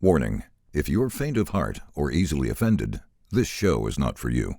Warning, if you're faint of heart or easily offended, this show is not for you.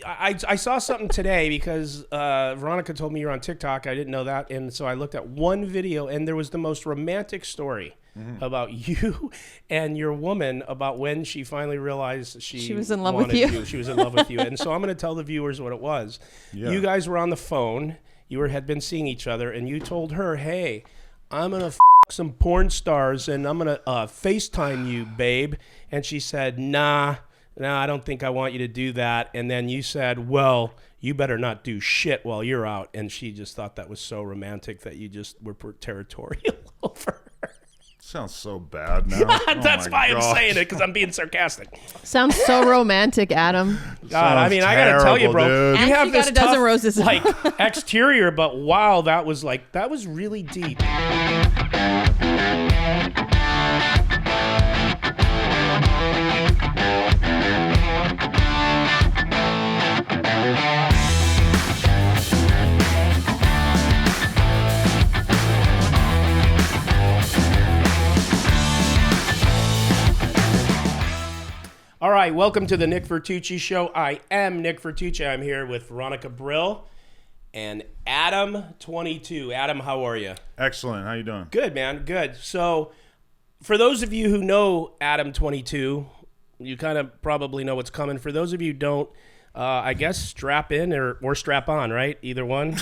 I saw something today because Veronica told me you're on TikTok. I didn't know that. And so I looked at one video, and there was the most romantic story about you and your woman about when she finally realized she was in love with you. She was in love with you. And so I'm going to tell the viewers what it was. Yeah. You guys were on the phone. You had been seeing each other, and you told her, hey, I'm going to some porn stars, and I'm going to FaceTime you, babe. And she said, nah, I don't think I want you to do that. And then you said, well, you better not do shit while you're out. And she just thought that was so romantic that you just were territorial over her. Sounds so bad now. That's why I'm saying it, because I'm being sarcastic. Sounds so romantic, Adam. God, I mean, I got to tell you, bro. Dude. You have this got a dozen roses. like, exterior, but wow, that was really deep. All right, welcome to the Nick Vertucci Show. I am Nick Vertucci. I'm here with Veronica Brill and ADAM22. Adam, how are you? Excellent. How you doing? Good, man. Good. So, for those of you who know ADAM22, you kind of probably know what's coming. For those of you who don't, I guess strap in or strap on, right? Either one.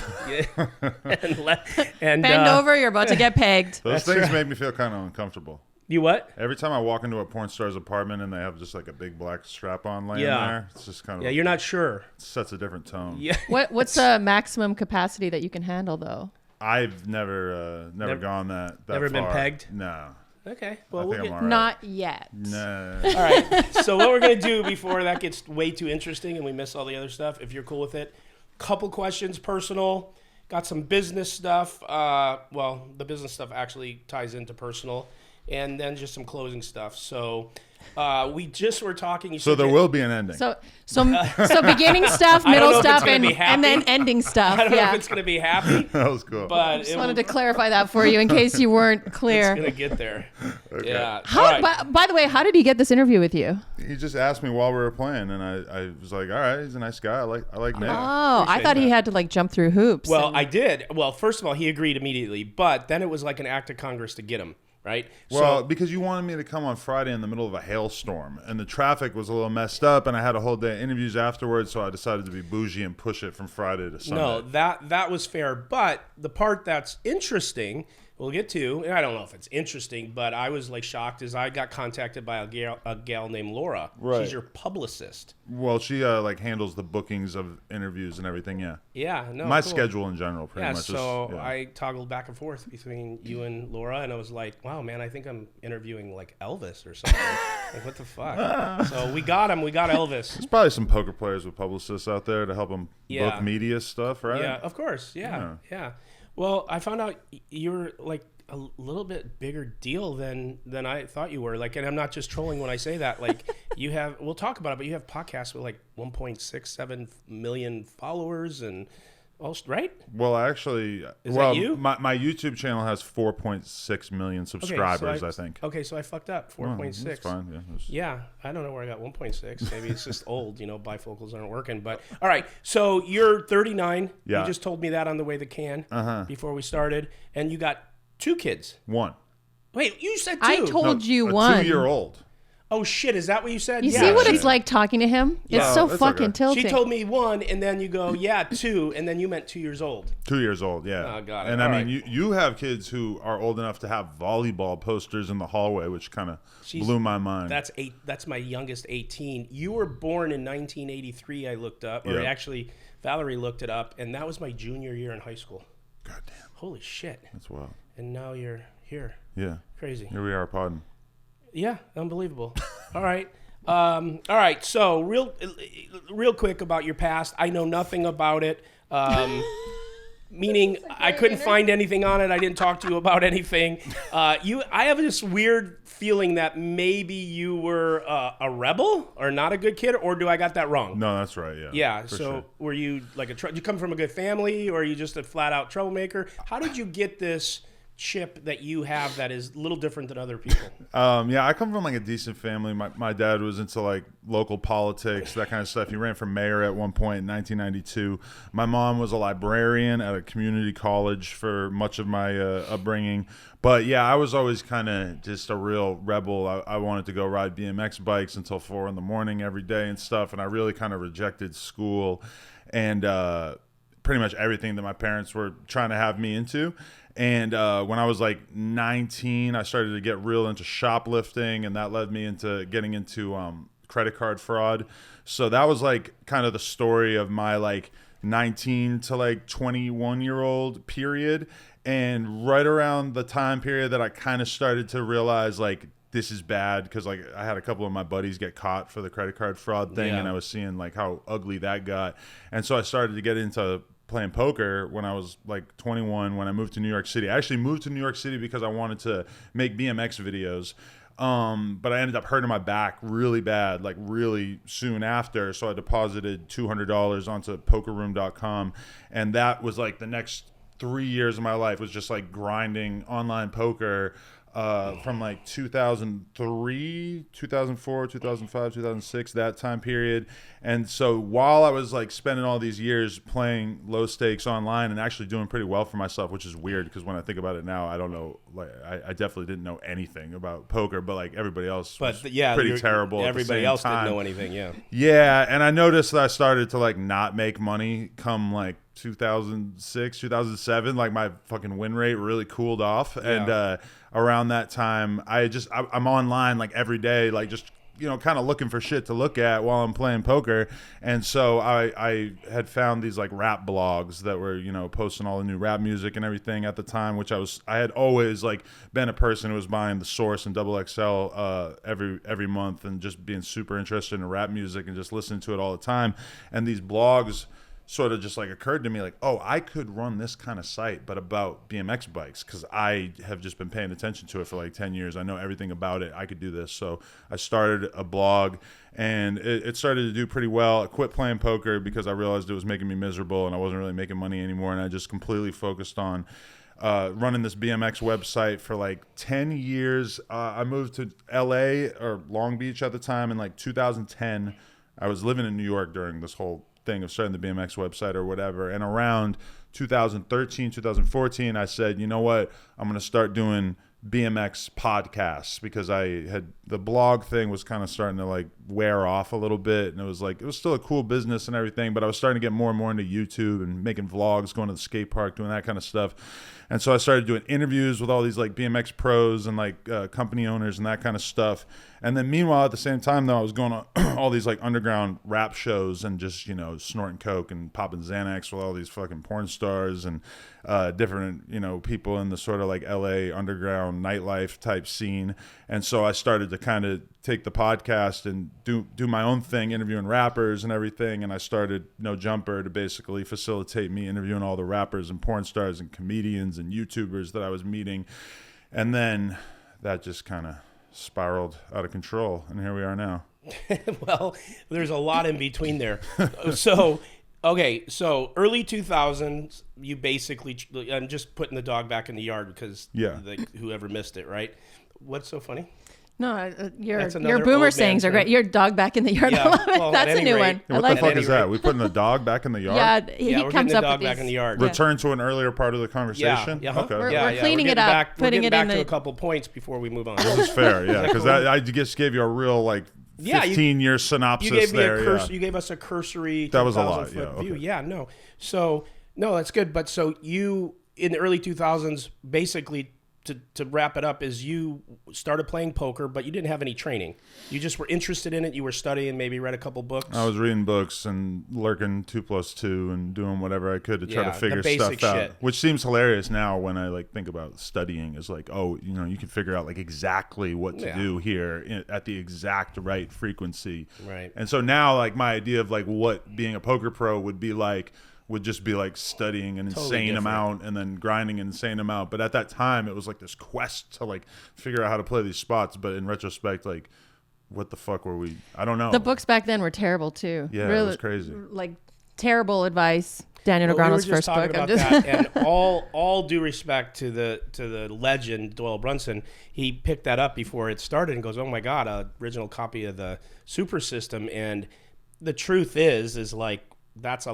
and Bend over. You're about to get pegged. Those things make me feel kind of uncomfortable. You what? Every time I walk into a porn star's apartment and they have just like a big black strap-on laying there, it's just kind of... Yeah, you're not sure. It sets a different tone. Yeah. What's the maximum capacity that you can handle, though? I've never gone that never far. been pegged? No. Okay. Well, we'll I'm all right. Not yet. No. All right. So what we're going to do before that gets way too interesting and we miss all the other stuff, if you're cool with it, couple questions, personal, got some business stuff. Well, the business stuff actually ties into personal. And then just some closing stuff. So we just were talking. So there will be an ending. So beginning stuff, middle stuff, and then ending stuff. I don't know if it's going to be happy. That was cool. But I just wanted to clarify that for you in case you weren't clear. It's going to get there. Okay. Yeah. By the way, how did he get this interview with you? He just asked me while we were playing, and I was like, all right, he's a nice guy. I like Nick. Oh, I thought he had to like jump through hoops. Well, I did. Well, first of all, he agreed immediately. But then it was like an act of Congress to get him. Right. Well, because you wanted me to come on Friday in the middle of a hailstorm, and the traffic was a little messed up, and I had a whole day of interviews afterwards, so I decided to be bougie and push it from Friday to Sunday. No, that was fair. But the part that's interesting, we'll get to, and I don't know if it's interesting, but I was like shocked as I got contacted by a gal named Laura. Right. She's your publicist. Well, she like handles the bookings of interviews and everything. Yeah. Yeah. No. My cool. schedule in general, pretty much. So I toggled back and forth between you and Laura, and I was like, wow, man, I think I'm interviewing like Elvis or something. Like, what the fuck? So we got him. We got Elvis. There's probably some poker players with publicists out there to help them book media stuff, right? Yeah, of course. Yeah. Well, I found out you're like a little bit bigger deal than I thought you were. Like, and I'm not just trolling when I say that. Like, you have, we'll talk about it, but you have podcasts with like 1.67 million followers and all, right? Well, actually, that you? My YouTube channel has 4.6 million subscribers, I think. Okay, so I fucked up. 4.6. That's fine. Yeah, I don't know where I got 1.6. Maybe it's just old. Bifocals aren't working. But all right, so you're 39. Yeah. You just told me that on the way to the can before we started, and you got 2 kids. 1. Wait, you said 2. I told you a 1. 2-year-old. Oh shit, is that what you said? You see what it's like talking to him? It's so fucking tilting. She told me 1, and then you go, 2, and then you meant 2 years old. 2 years old, yeah. Oh, got it. And All I mean, you have kids who are old enough to have volleyball posters in the hallway, which kind of blew my mind. That's my youngest, 18. You were born in 1983, I looked up. Or actually, Valerie looked it up, and that was my junior year in high school. Goddamn. Holy shit. That's wild. And now you're here. Yeah. Crazy. Here we are, podding. Yeah, unbelievable. All right. All right. So real quick about your past. I know nothing about it. Meaning I couldn't find anything on it. I didn't talk to you about anything. I have this weird feeling that maybe you were a rebel or not a good kid, or do I got that wrong? No, that's right. Yeah. Yeah. So were you like did you come from a good family, or are you just a flat out troublemaker? How did you get this chip that you have that is a little different than other people? Yeah, I come from like a decent family. My dad was into like local politics, that kind of stuff. He ran for mayor at one point in 1992. My mom was a librarian at a community college for much of my upbringing. But yeah, I was always kind of just a real rebel. I wanted to go ride BMX bikes until 4 a.m. every day and stuff. And I really kind of rejected school and pretty much everything that my parents were trying to have me into. And when I was like 19, I started to get real into shoplifting, and that led me into getting into credit card fraud. So that was like kind of the story of my like 19 to like 21-year-old period. And right around the time period that I kind of started to realize like this is bad, because like I had a couple of my buddies get caught for the credit card fraud thing, and I was seeing like how ugly that got. And so I started to get into playing poker when I was like 21, when I moved to New York City. I actually moved to New York City because I wanted to make BMX videos. But I ended up hurting my back really bad, like really soon after. So I deposited $200 onto pokerroom.com. And that was like the next 3 years of my life was just like grinding online poker from like 2003, 2004, 2005, 2006, that time period. And so while I was like spending all these years playing low stakes online and actually doing pretty well for myself, which is weird because when I think about it now, I don't know, like I definitely didn't know anything about poker, but like everybody else was pretty terrible. Everybody else didn't know anything. Yeah. And I noticed that I started to like not make money come like 2006, 2007, like my fucking win rate really cooled off. And around that time, I'm online like every day, like just, you know, kind of looking for shit to look at while I'm playing poker. And so I had found these like rap blogs that were, you know, posting all the new rap music and everything at the time, which I had always like been a person who was buying The Source and XXL every month, and just being super interested in rap music and just listening to it all the time. And these blogs sort of just like occurred to me like, oh, I could run this kind of site, but about BMX bikes, because I have just been paying attention to it for like 10 years. I know everything about it. I could do this. So I started a blog, and it started to do pretty well. I quit playing poker because I realized it was making me miserable and I wasn't really making money anymore. And I just completely focused on running this BMX website for like 10 years. I moved to LA, or Long Beach at the time, in like 2010. I was living in New York during this whole thing of starting the BMX website or whatever. And around 2013, 2014, I said, you know what, I'm going to start doing BMX podcasts, because the blog thing was kind of starting to like wear off a little bit. And it was still a cool business and everything, but I was starting to get more and more into YouTube and making vlogs, going to the skate park, doing that kind of stuff. And so I started doing interviews with all these like BMX pros and like company owners and that kind of stuff. And then meanwhile, at the same time though, I was going to all these like underground rap shows and just, you know, snorting coke and popping Xanax with all these fucking porn stars and different, you know, people in the sort of like LA underground nightlife type scene. And so I started to kind of take the podcast and do my own thing, interviewing rappers and everything. And I started NoJumper to basically facilitate me interviewing all the rappers and porn stars and comedians and YouTubers that I was meeting. And then that just kind of spiraled out of control, and here we are now. Well, there's a lot in between there. So early 2000s, you basically, I'm just putting the dog back in the yard because whoever missed it, right? What's so funny? No, your boomer sayings are great. Your dog back in the yard. I love it. Well, that's a new one. Yeah, what the fuck is that? We putting the dog back in the yard? Yeah, we're comes getting the up dog with back in the yard. Return to an earlier part of the conversation? Yeah. Okay. We're cleaning it up, putting it in to a couple points before we move on. This is fair, yeah, because I just gave you a real like 15-year synopsis. You gave me you gave us a cursory. That was a lot. View. Yeah, no. So no, that's good. But so you in the early 2000s, basically. To wrap it up, is you started playing poker, but you didn't have any training. You just were interested in it. You were studying, maybe read a couple books. I was reading books and lurking 2+2 and doing whatever I could to try to figure stuff out. Which seems hilarious now when I like think about studying. Is like, oh, you know, you can figure out like exactly what to do here at the exact right frequency. Right. And so now, like my idea of like what being a poker pro would be like. Would just be like studying an insane amount and then grinding an insane amount. But at that time, it was like this quest to like figure out how to play these spots. But in retrospect, like, what the fuck were we? I don't know. The books back then were terrible too. Yeah, really, it was crazy. Like terrible advice. Daniel Well, Negreanu's we were just first book. talking about that, and all due respect to the legend Doyle Brunson, he picked that up before it started and goes, "Oh my God, a original copy of the Super System." And the truth is like that's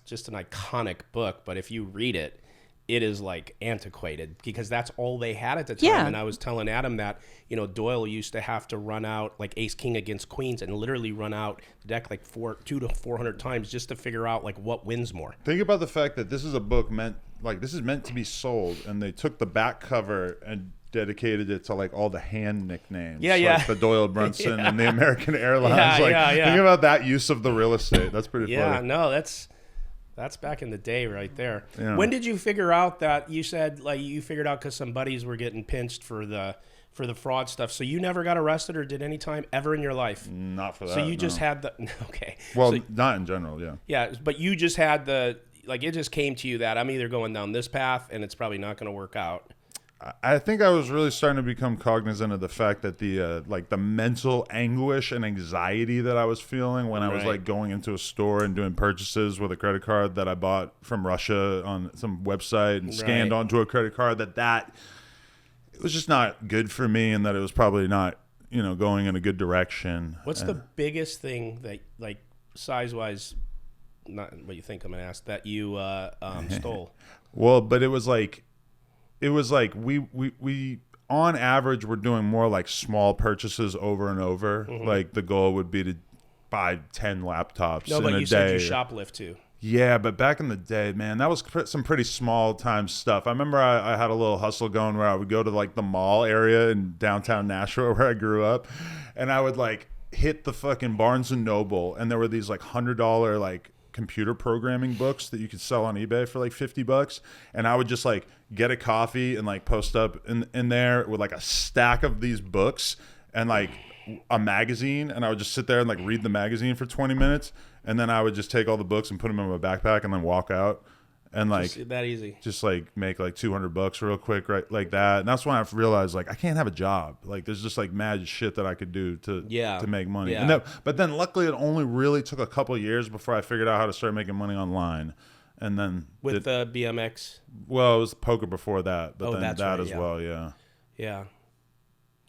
just an iconic book, but if you read it, it is like antiquated because that's all they had at the time. Yeah. And I was telling Adam that, Doyle used to have to run out like ace king against queens and literally run out the deck like 200 to 400 times just to figure out like what wins more. Think about the fact that this is a book meant to be sold, and they took the back cover and dedicated it to like all the hand nicknames. Like the Doyle Brunson and the American Airlines. Think about that use of the real estate. That's pretty funny. Yeah, no, that's back in the day right there. Yeah. When did you figure out that you said like you figured out because some buddies were getting pinched for the fraud stuff? So you never got arrested or did any time ever in your life? Not for that. So you just had the okay. Well, so, not in general, yeah. Yeah, but you just had the like it just came to you that I'm either going down this path and it's probably not going to work out. I think I was really starting to become cognizant of the fact that the mental anguish and anxiety that I was feeling when I was like going into a store and doing purchases with a credit card that I bought from Russia on some website and scanned onto a credit card, that it was just not good for me, and that it was probably not going in a good direction. What's the biggest thing that like size wise, not what you think I'm gonna ask, that you stole? Well, but it was like we on average we're doing more like small purchases over and over. Mm-hmm. Like the goal would be to buy 10 laptops No, in but a you day. said you shoplift too. Yeah, but back in the day, man, that was some pretty small time stuff. I remember I had a little hustle going where I would go to like the mall area in downtown Nashville where I grew up, and I would like hit the fucking Barnes and Noble, and there were these like $100 like computer programming books that you could sell on eBay for like $50, and I would just like get a coffee and like post up in there with like a stack of these books and like a magazine, and I would just sit there and like read the magazine for 20 minutes, and then I would just take all the books and put them in my backpack and then walk out and like Just that easy. Just like make like $200 real quick, right? Like that. And that's when I realized like I can't have a job. Like there's just like mad shit that I could do to make money. Yeah. And but then luckily it only really took a couple of years before I figured out how to start making money online. And then with the BMX. Well, it was poker before that, but then that's that right, as well, yeah. Yeah.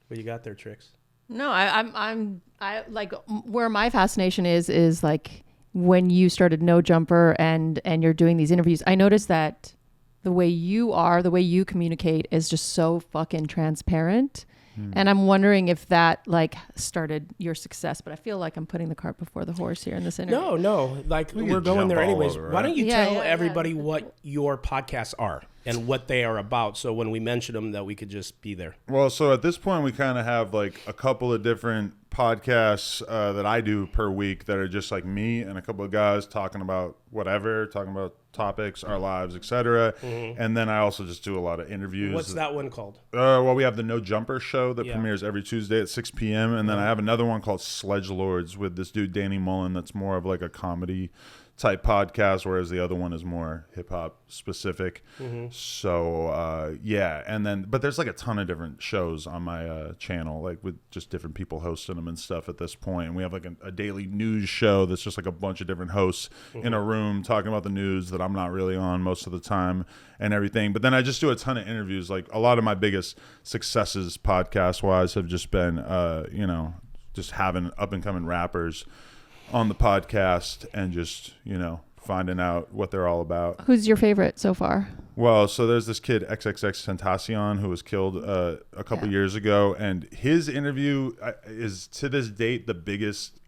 What you got there, Tricks? No, I like where my fascination is like when you started NoJumper and you're doing these interviews. I noticed that the way you communicate is just so fucking transparent. And I'm wondering if that like started your success, but I feel like I'm putting the cart before the horse here in this interview. No, like we're going there anyways. Over, right? Why don't you tell everybody Yeah. what your podcasts are and what they are about, so when we mention them that we could just be there. Well, so at this point we kind of have like a couple of different podcasts that I do per week that are just like me and a couple of guys talking about whatever, talking about topics, our lives, etc. And then I also just do a lot of interviews. What's that one called? Well, we have the NoJumper show that premieres every Tuesday at 6 p.m. And then I have another one called Sledge Lords with this dude, Danny Mullen, that's more of like a comedy type podcast, whereas the other one is more hip hop specific. So, yeah. And then, but there's like a ton of different shows on my channel, like with just different people hosting them and stuff at this point. And we have like a daily news show that's just like a bunch of different hosts in a room talking about the news that I'm not really on most of the time and everything. But then I just do a ton of interviews. Like a lot of my biggest successes podcast wise have just been, just having up and coming rappers on the podcast and just, finding out what they're all about. Who's your favorite so far? Well, so there's this kid, XXXTentacion, who was killed a couple years ago. And his interview is to this date the biggest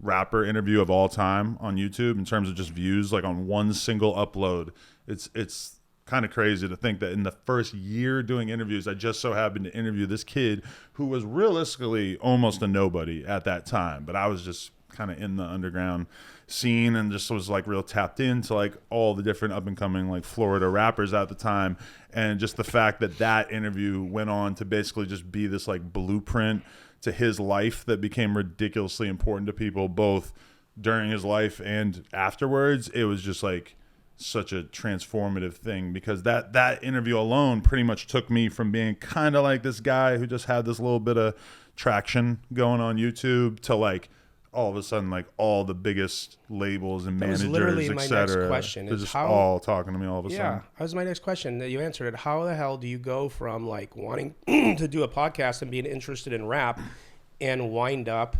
rapper interview of all time on YouTube in terms of just views, like on one single upload. It's kind of crazy to think that in the first year doing interviews, I just so happened to interview this kid who was realistically almost a nobody at that time. But I was just kind of in the underground scene and just was like real tapped into like all the different up and coming like Florida rappers at the time. And just the fact that interview went on to basically just be this like blueprint to his life that became ridiculously important to people both during his life and afterwards. It was just like such a transformative thing because that interview alone pretty much took me from being kind of like this guy who just had this little bit of traction going on YouTube to like all of a sudden, like all the biggest labels and That was managers, literally my next etc. question, They're is just how- all talking to me all of a Yeah, sudden. that was my next question. That you answered it. How the hell do you go from like wanting to do a podcast and being interested in rap, and wind up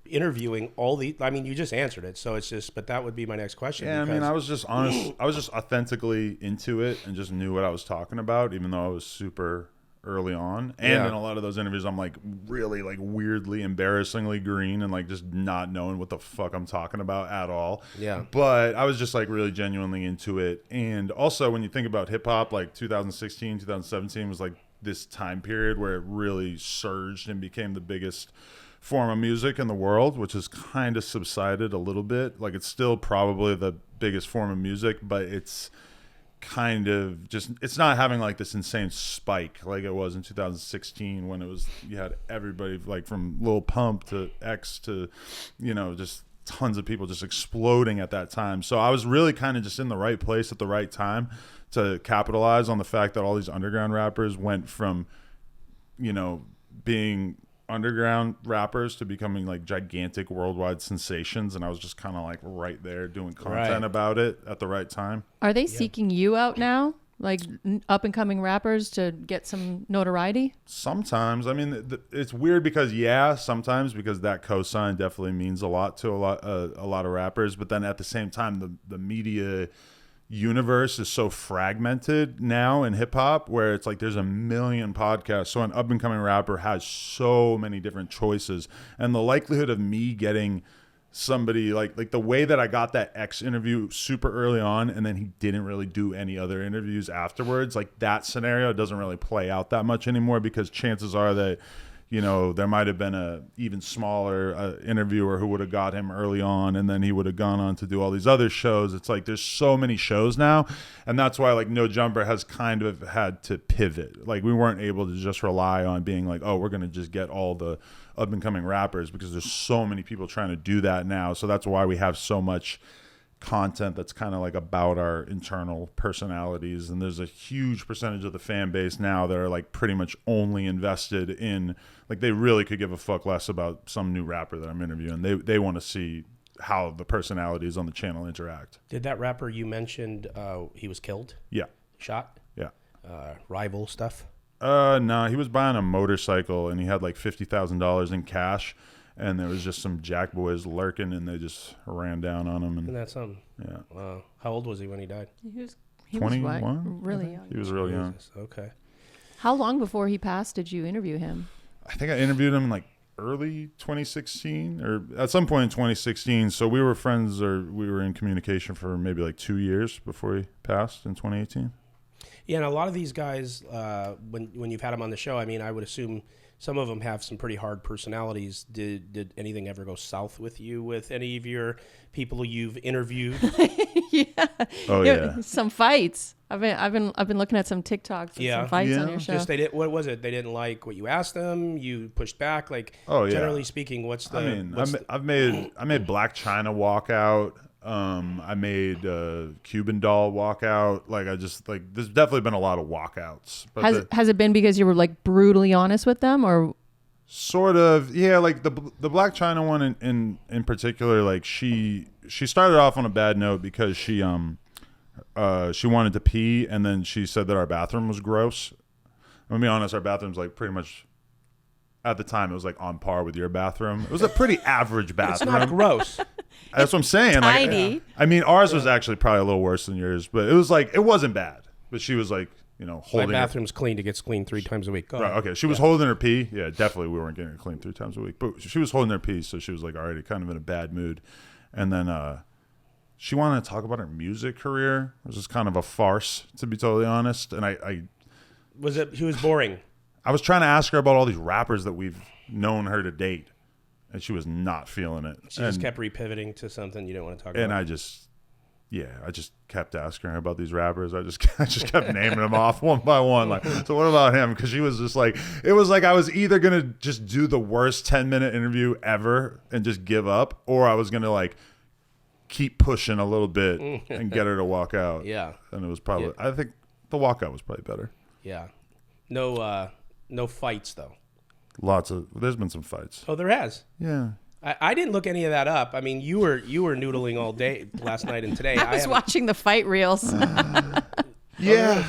interviewing all the? I mean, you just answered it, so it's just. But that would be my next question. Yeah, I mean, because- I was just honest. I was just authentically into it and just knew what I was talking about, even though I was super early on. And Yeah. in a lot of those interviews, I'm like really like weirdly, embarrassingly green and like just not knowing what the fuck I'm talking about at all. Yeah. But I was just like really genuinely into it. And also when you think about hip hop, like 2016, 2017 was like this time period where it really surged and became the biggest form of music in the world, which has kind of subsided a little bit. Like it's still probably the biggest form of music, but it's kind of just, it's not having like this insane spike like it was in 2016 when it was, you had everybody like from Lil Pump to X to, you know, just tons of people just exploding at that time. So I was really kind of just in the right place at the right time to capitalize on the fact that all these underground rappers went from, you know, being underground rappers to becoming like gigantic worldwide sensations, and I was just kind of like right there doing content about it at the right time. Are they seeking you out now, like up and coming rappers, to get some notoriety? Sometimes, I mean, it's weird because sometimes because that cosign definitely means a lot to a lot of rappers, but then at the same time, the media universe is so fragmented now in hip hop where it's like there's a million podcasts, so an up and coming rapper has so many different choices, and the likelihood of me getting somebody like the way that I got that X interview super early on and then he didn't really do any other interviews afterwards, like that scenario doesn't really play out that much anymore, because chances are that, you know, there might have been a even smaller interviewer who would have got him early on, and then he would have gone on to do all these other shows. It's like there's so many shows now, and that's why like NoJumper has kind of had to pivot. Like we weren't able to just rely on being like, oh, we're gonna just get all the up and coming rappers, because there's so many people trying to do that now. So that's why we have so much content that's kind of like about our internal personalities, and there's a huge percentage of the fan base now that are like pretty much only invested in, like they really could give a fuck less about some new rapper that I'm interviewing. They want to see how the personalities on the channel interact. Did that rapper you mentioned, he was killed? Yeah. Shot? Yeah. Rival stuff? No, he was buying a motorcycle and he had like $50,000 in cash, and there was just some jack boys lurking, and they just ran down on him. And Isn't that something? yeah, Wow. How old was he when he died? He was 21? really young. He was real young. Jesus, okay. How long before he passed did you interview him? I think I interviewed him in like early 2016 or at some point in 2016. So we were friends, or we were in communication for maybe like 2 years before he passed in 2018. Yeah, and a lot of these guys, when you've had them on the show, I mean, I would assume some of them have some pretty hard personalities. Did anything ever go south with you with any of your people you've interviewed? Yeah. Oh yeah. Some fights. I've been looking at some TikToks and some fights on your show. Just what was it? They didn't like what you asked them. You pushed back. Like, Oh, yeah. generally speaking, what's the? I mean, what's the- I made Black China walk out. I made Cuban Doll walk out. Like I just like there's definitely been a lot of walkouts. But Has it been because you were like brutally honest with them, or? sort of, yeah. Like the Black China one in particular, like she started off on a bad note because she wanted to pee, and then she said that our bathroom was gross. I'm gonna be honest, our bathroom's like pretty much, at the time, it was like on par with your bathroom. It was a pretty average it's bathroom. not gross. That's what I'm saying. Tiny. Like, I mean, ours was actually probably a little worse than yours, but it was like, it wasn't bad. But she was like, you know, My holding bathroom's clean. It gets cleaned 3 times a week. Go Right, ahead. okay, she was holding her pee. Yeah, definitely we weren't getting it cleaned 3 times a week. But she was holding her pee, so she was like already kind of in a bad mood. And then she wanted to talk about her music career. It was just kind of a farce, to be totally honest. And I She was boring. I was trying to ask her about all these rappers that we've known her to date, and she was not feeling it. She just kept repivoting to something you didn't want to talk about. And I just kept asking her about these rappers. I just kept naming them off one by one. Like, so what about him? Because she was just like, it was like I was either gonna just do the worst 10-minute interview ever and just give up, or I was gonna like keep pushing a little bit and get her to walk out. Yeah. And it was probably, I think the walkout was probably better. Yeah. No fights though. There's been some fights. Oh, there has. Yeah. I didn't look any of that up. I mean, you were noodling all day last night and today. I was watching the fight reels. Yeah.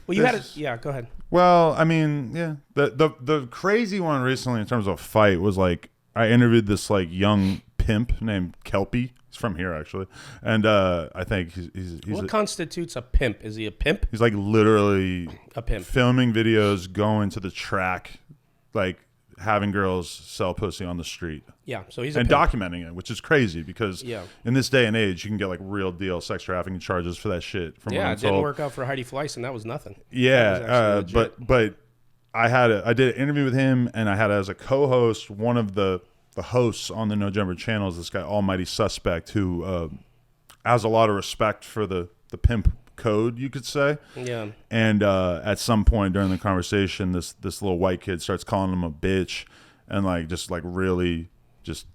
Well, you had yeah. Go ahead. Well, I mean, yeah. The crazy one recently in terms of fight was like I interviewed this like young pimp named Kelpie. He's from here actually, and I think he's what constitutes a pimp? Is he a pimp? He's like literally a pimp, filming videos, going to the track, like having girls sell pussy on the street. Yeah, so he's a and pimp. Documenting it, which is crazy because in this day and age, you can get like real deal sex trafficking charges for that shit. From it didn't work out for Heidi Fleiss, and that was nothing. Yeah, but I did an interview with him, and I had as a co-host one of the hosts on the NoJumper channel is this guy Almighty Suspect who has a lot of respect for the pimp code, you could say. Yeah. And at some point during the conversation, this little white kid starts calling him a bitch and like just like really just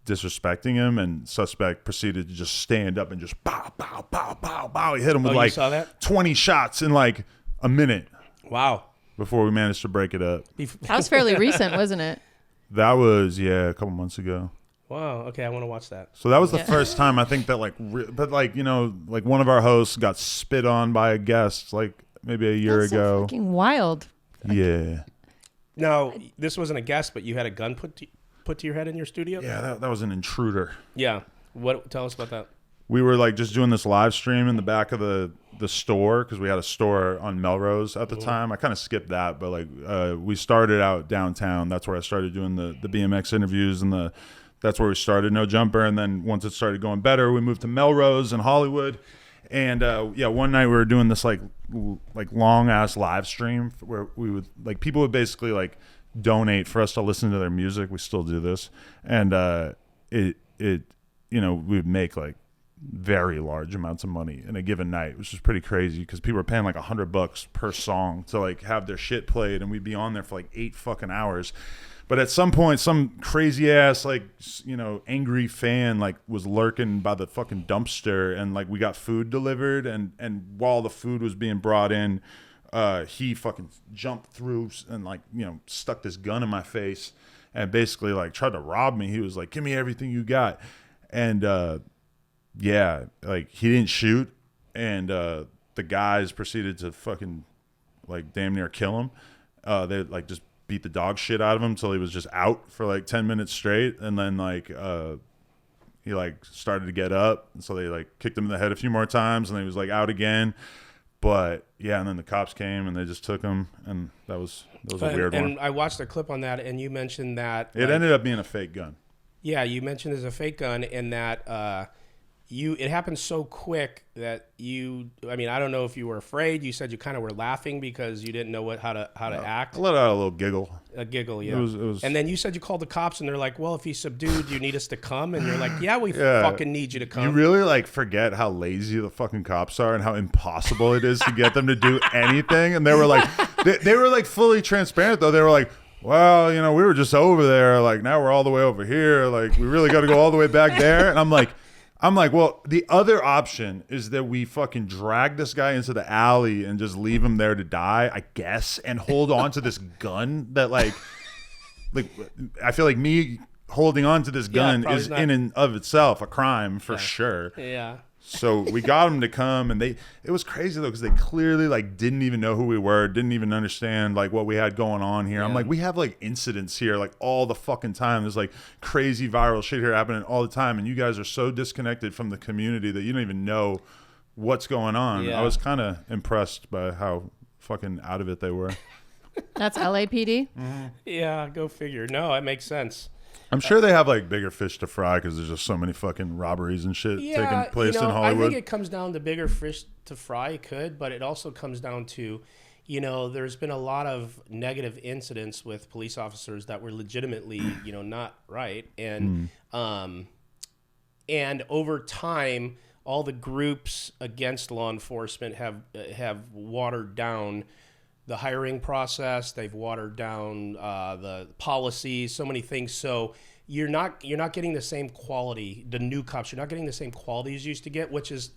disrespecting him, and Suspect proceeded to just stand up and just bow, bow, bow, bow, bow. He hit him with like 20 shots in like a minute. Wow. Before we managed to break it up. That was fairly recent, wasn't it? That was, a couple months ago. Wow. Okay, I want to watch that. So that was the first time I think that but like, you know, like one of our hosts got spit on by a guest like maybe a year ago. So fucking wild. Yeah. Now, this wasn't a guest, but you had a gun put to your head in your studio? Yeah, that was an intruder. Yeah. Tell us about that. We were like just doing this live stream in the back of the store because we had a store on Melrose at the time. I kind of skipped that, but like we started out downtown. That's where I started doing the BMX interviews, and that's where we started NoJumper. And then once it started going better, we moved to Melrose and Hollywood. And one night we were doing this like long ass live stream where we would like people would basically like donate for us to listen to their music. We still do this, and it you know we would make like very large amounts of money in a given night, which was pretty crazy because people were paying like $100 per song to like have their shit played, and we'd be on there for like 8 fucking hours. But at some point, some crazy ass like angry fan like was lurking by the fucking dumpster, and like we got food delivered, and while the food was being brought in, he fucking jumped through and like stuck this gun in my face and basically like tried to rob me. He was like, "Give me everything you got," and yeah, like he didn't shoot, and the guys proceeded to fucking like damn near kill him. They like just beat the dog shit out of him till he was just out for like 10 minutes straight, and then like he like started to get up, and so they like kicked him in the head a few more times, and he was like out again. But yeah, and then the cops came and they just took him, and that was a weird one. And I watched a clip on that, and you mentioned that it ended up being a fake gun. Yeah, you mentioned it's a fake gun, and that it happened so quick that I don't know if you were afraid. You said you kind of were laughing because you didn't know how to act. I let out a little giggle. A giggle, yeah. It was, and then you said you called the cops, and they're like, "Well, if he's subdued, you need us to come." And you're like, "Yeah, we fucking need you to come." You really like forget how lazy the fucking cops are and how impossible it is to get them to do anything. And they were like, they were like fully transparent though. They were like, "Well, we were just over there. Like now we're all the way over here. Like we really got to go all the way back there." And I'm like, well, the other option is that we fucking drag this guy into the alley and just leave him there to die, I guess, and hold on to this gun that like I feel like me holding on to this gun is in and of itself a crime for sure. Yeah. So we got him to come, and it was crazy though because they clearly like didn't even know who we were, didn't even understand like what we had going on here. Yeah. I'm like, we have like incidents here like all the fucking time. There's like crazy viral shit here happening all the time, and you guys are so disconnected from the community that you don't even know what's going on. Yeah. I was kind of impressed by how fucking out of it they were. That's LAPD? Mm-hmm. Yeah, go figure. No, it makes sense. I'm sure they have like bigger fish to fry because there's just so many fucking robberies and shit taking place in Hollywood. I think it comes down to bigger fish to fry. It could, but it also comes down to, there's been a lot of negative incidents with police officers that were legitimately, not right, and and over time, all the groups against law enforcement have watered down the hiring process. They've watered down the policies, so many things. So you're not getting the same quality. The new cops, you're not getting the same quality as you used to get, which is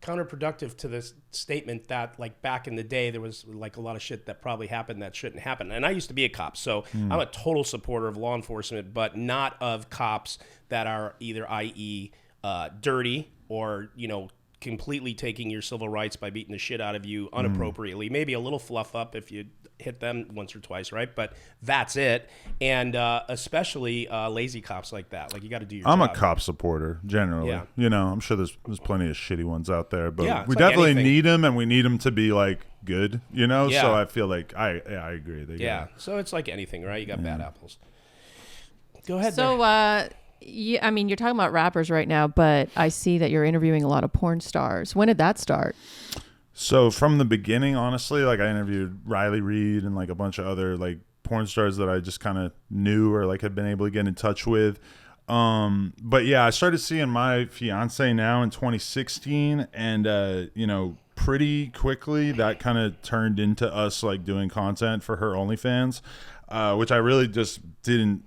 counterproductive to this statement that like back in the day there was like a lot of shit that probably happened that shouldn't happen. And I used to be a cop, so I'm a total supporter of law enforcement, but not of cops that are either i.e. Dirty or, you know, completely taking your civil rights by beating the shit out of you inappropriately. Maybe a little fluff up if you hit them once or twice, right? But that's it. And especially lazy cops like that. Like, you got to do your I'm job. a cop supporter generally. Yeah. You know, I'm sure there's plenty of shitty ones out there, but Yeah, we it's like definitely anything. need them, and we need them to be like good. You know, Yeah. so I feel like I agree. Yeah. So it's like anything, right? You got bad apples. Go ahead. So, yeah, I mean, you're talking about rappers right now, but I see that you're interviewing a lot of porn stars. When did that start? So from the beginning, honestly, like I interviewed Riley Reid and like a bunch of other like porn stars that I just kind of knew or like had been able to get in touch with. But yeah, I started seeing my fiance now in 2016, and you know, pretty quickly that kind of turned into us like doing content for her OnlyFans, which I really just didn't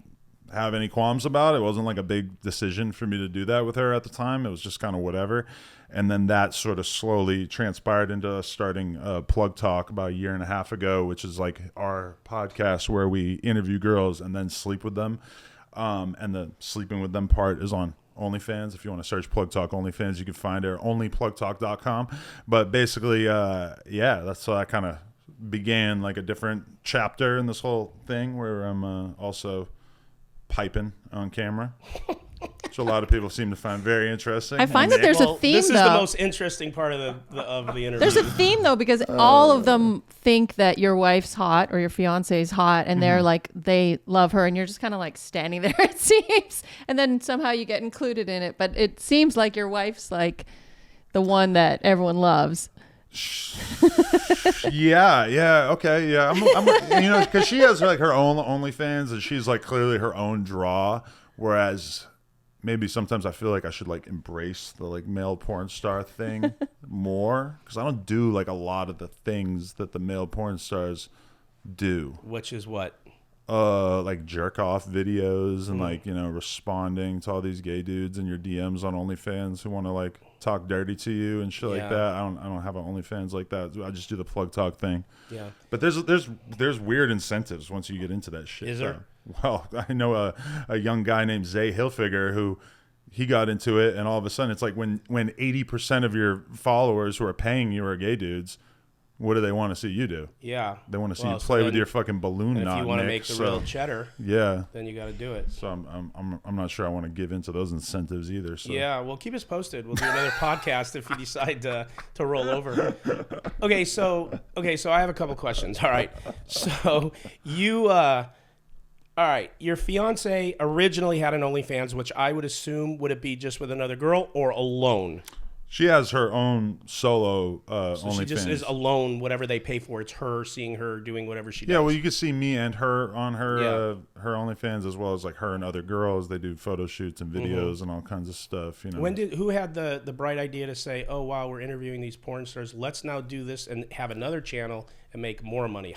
have any qualms about. It wasn't like a big decision for me to do that with her at the time. It was just kind of whatever. And then that sort of slowly transpired into us starting Plug Talk about a year and a half ago, which is like our podcast where we interview girls and then sleep with them. And the sleeping with them part is on OnlyFans. If you want to search Plug Talk OnlyFans, you can find it, onlyplugtalk.com. But basically, yeah, that's how I kind of began like a different chapter in this whole thing where I'm also piping on camera, which a lot of people seem to find very interesting. I find that there's a theme, this is though. the most interesting part of the interview. There's a theme, though, because all of them think that your wife's hot or your fiance's hot, and they're like, they love her, and you're just kind of like standing there, it seems. And then somehow you get included in it. But it seems like your wife's like the one that everyone loves. yeah, okay, yeah. I'm you know, because she has like her own OnlyFans, and she's like clearly her own draw. Whereas maybe sometimes I feel like I should like embrace the like male porn star thing more, because I don't do like a lot of the things that the male porn stars do. Which is what? Like jerk off videos and like, you know, responding to all these gay dudes in your DMs on OnlyFans who want to like talk dirty to you and shit like that. I don't have an OnlyFans like that. I just do the Plug Talk thing. Yeah. But there's weird incentives once you get into that shit. Is there? Well, I know a young guy named Zay Hilfiger who he got into it, and all of a sudden it's like when 80% of your followers who are paying you are gay dudes, what do they want to see you do? Yeah. They want to see you play with your fucking balloon knot. If you want to Nick, make the real cheddar, yeah, then you got to do it. so I'm not sure I want to give into those incentives either. So Yeah, well, keep us posted. We'll do another podcast if you decide to roll over. Okay, so I have a couple questions. All right, so all right, your fiance originally had an OnlyFans, which I would assume, would it be just with another girl or alone? she has her own solo So OnlyFans. she just is alone. Whatever they pay for, it's her seeing her doing whatever she does. Yeah, well, you can see me and her on her Yeah. her OnlyFans, as well as like her and other girls. They do photo shoots and videos and all kinds of stuff. You know, Who had the bright idea to say, oh wow, we're interviewing these porn stars, let's now do this and have another channel and make more money?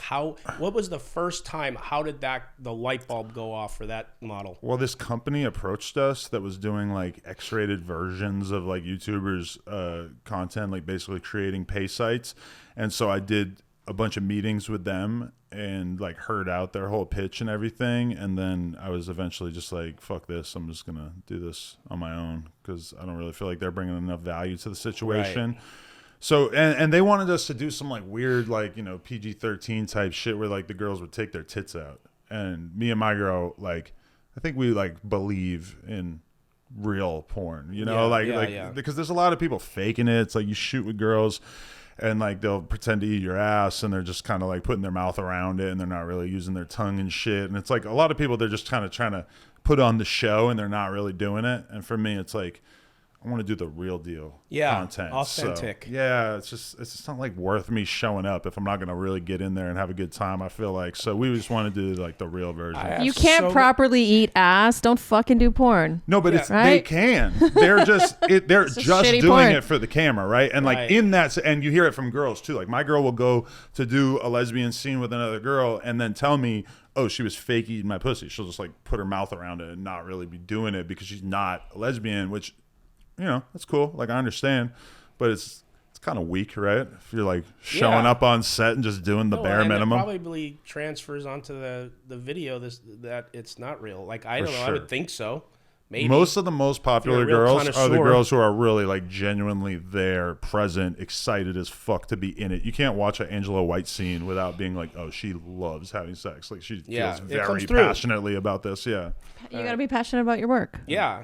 What was the first time? How did the light bulb go off for that model? Well, this company approached us that was doing like X-rated versions of like YouTubers' content, like basically creating pay sites. And so I did a bunch of meetings with them and like heard out their whole pitch and everything. And then I was eventually just like, fuck this. I'm just going to do this on my own because I don't really feel like they're bringing enough value to the situation. Right. So, and they wanted us to do some like weird, like, you know, PG-13 type shit where like the girls would take their tits out. And me and my girl, like, I think we like believe in real porn, you know, because there's a lot of people faking it. It's like you shoot with girls and like they'll pretend to eat your ass and they're just kind of like putting their mouth around it and they're not really using their tongue and shit. And it's like a lot of people, they're just kind of trying to put on the show and they're not really doing it. And for me, it's like, I want to do the real deal content. Authentic. So, yeah, it's just not like worth me showing up if I'm not going to really get in there and have a good time, I feel like. So we just want to do like the real version. You can't properly eat ass. Don't fucking do porn. No, but it's Right? they can. They're just they're just shitty doing porn. it for the camera, right? And like in that, and you hear it from girls too. Like my girl will go to do a lesbian scene with another girl and then tell me, oh, she was fake eating my pussy. She'll just like put her mouth around it and not really be doing it because she's not a lesbian, which, you know, that's cool. Like I understand, but it's kind of weak, right? If you're like showing up on set and just doing the bare minimum. It probably transfers onto the video that it's not real. Like, I don't know. I would think so. Maybe. Most of the most popular girls connoisseur. are the girls who are really like genuinely there, present, excited as fuck to be in it. You can't watch an Angela White scene without being like, oh, she loves having sex. Like, she feels very passionately about this. Yeah. You got to be passionate about your work. Yeah.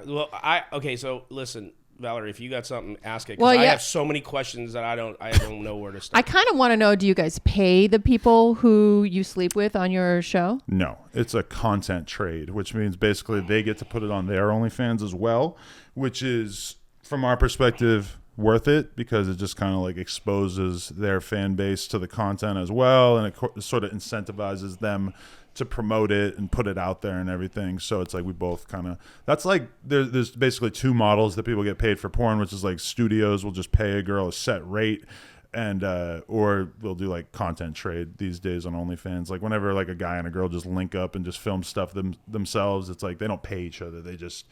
Well, okay. So listen, Valerie, if you got something, ask it. Well, I have so many questions that I don't know where to start. I kind of want to know, do you guys pay the people who you sleep with on your show? No, it's a content trade, which means basically they get to put it on their OnlyFans as well, which is, from our perspective, worth it because it just kind of like exposes their fan base to the content as well, and it sort of incentivizes them to promote it and put it out there and everything. So it's like we both kind of, that's like there's basically two models that people get paid for porn, which is like studios will just pay a girl a set rate, and or they'll do like content trade these days on OnlyFans. Like whenever like a guy and a girl just link up and just film stuff themselves, it's like they don't pay each other, they just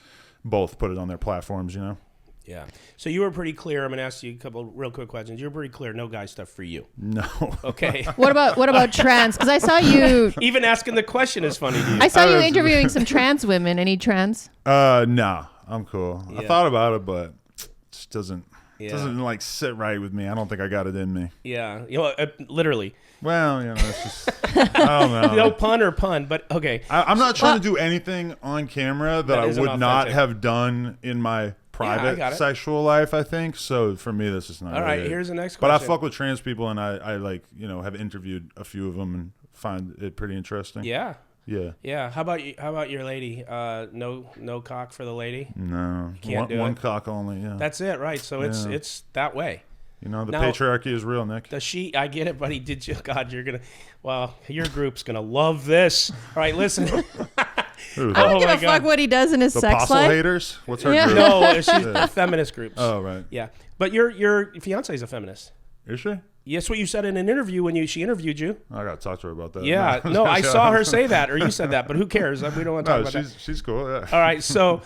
both put it on their platforms, you know. Yeah. So you were pretty clear. I'm going to ask you a couple real quick questions. You were pretty clear. No guy stuff for you. No. Okay. What about trans? Because I saw you. Even asking the question is funny to you. I saw you interviewing some trans women. Any trans? Nah, I'm cool. Yeah. I thought about it, but it just doesn't like sit right with me. I don't think I got it in me. Yeah. You know, literally. Well, you know, it's just, I don't know. No pun or pun, but okay. I'm not trying to do anything on camera that I would not have done in my private sexual life, I think. So for me, this is not. All right, really here's the next question. But I question. fuck with trans people, and I like, you know, have interviewed a few of them and find it pretty interesting. Yeah. Yeah. Yeah. How about your lady? No cock for the lady? No. Can't do one it? cock only, yeah. That's it, right? So it's that way. You know, the Now, patriarchy is real, Nick. I get it, buddy. Did you? God, you're gonna. Well, your group's gonna love this. All right, listen. I don't give a fuck what he does in his sex Apostle life. haters? What's her group? No, she's feminist groups. Oh, right. Yeah, but your fiance is a feminist. Is she? Yes, what you said in an interview when she interviewed you. I got to talk to her about that. Yeah, no, I saw her say that, or you said that, but who cares? We don't want to talk about that. She's cool. Yeah. All right, so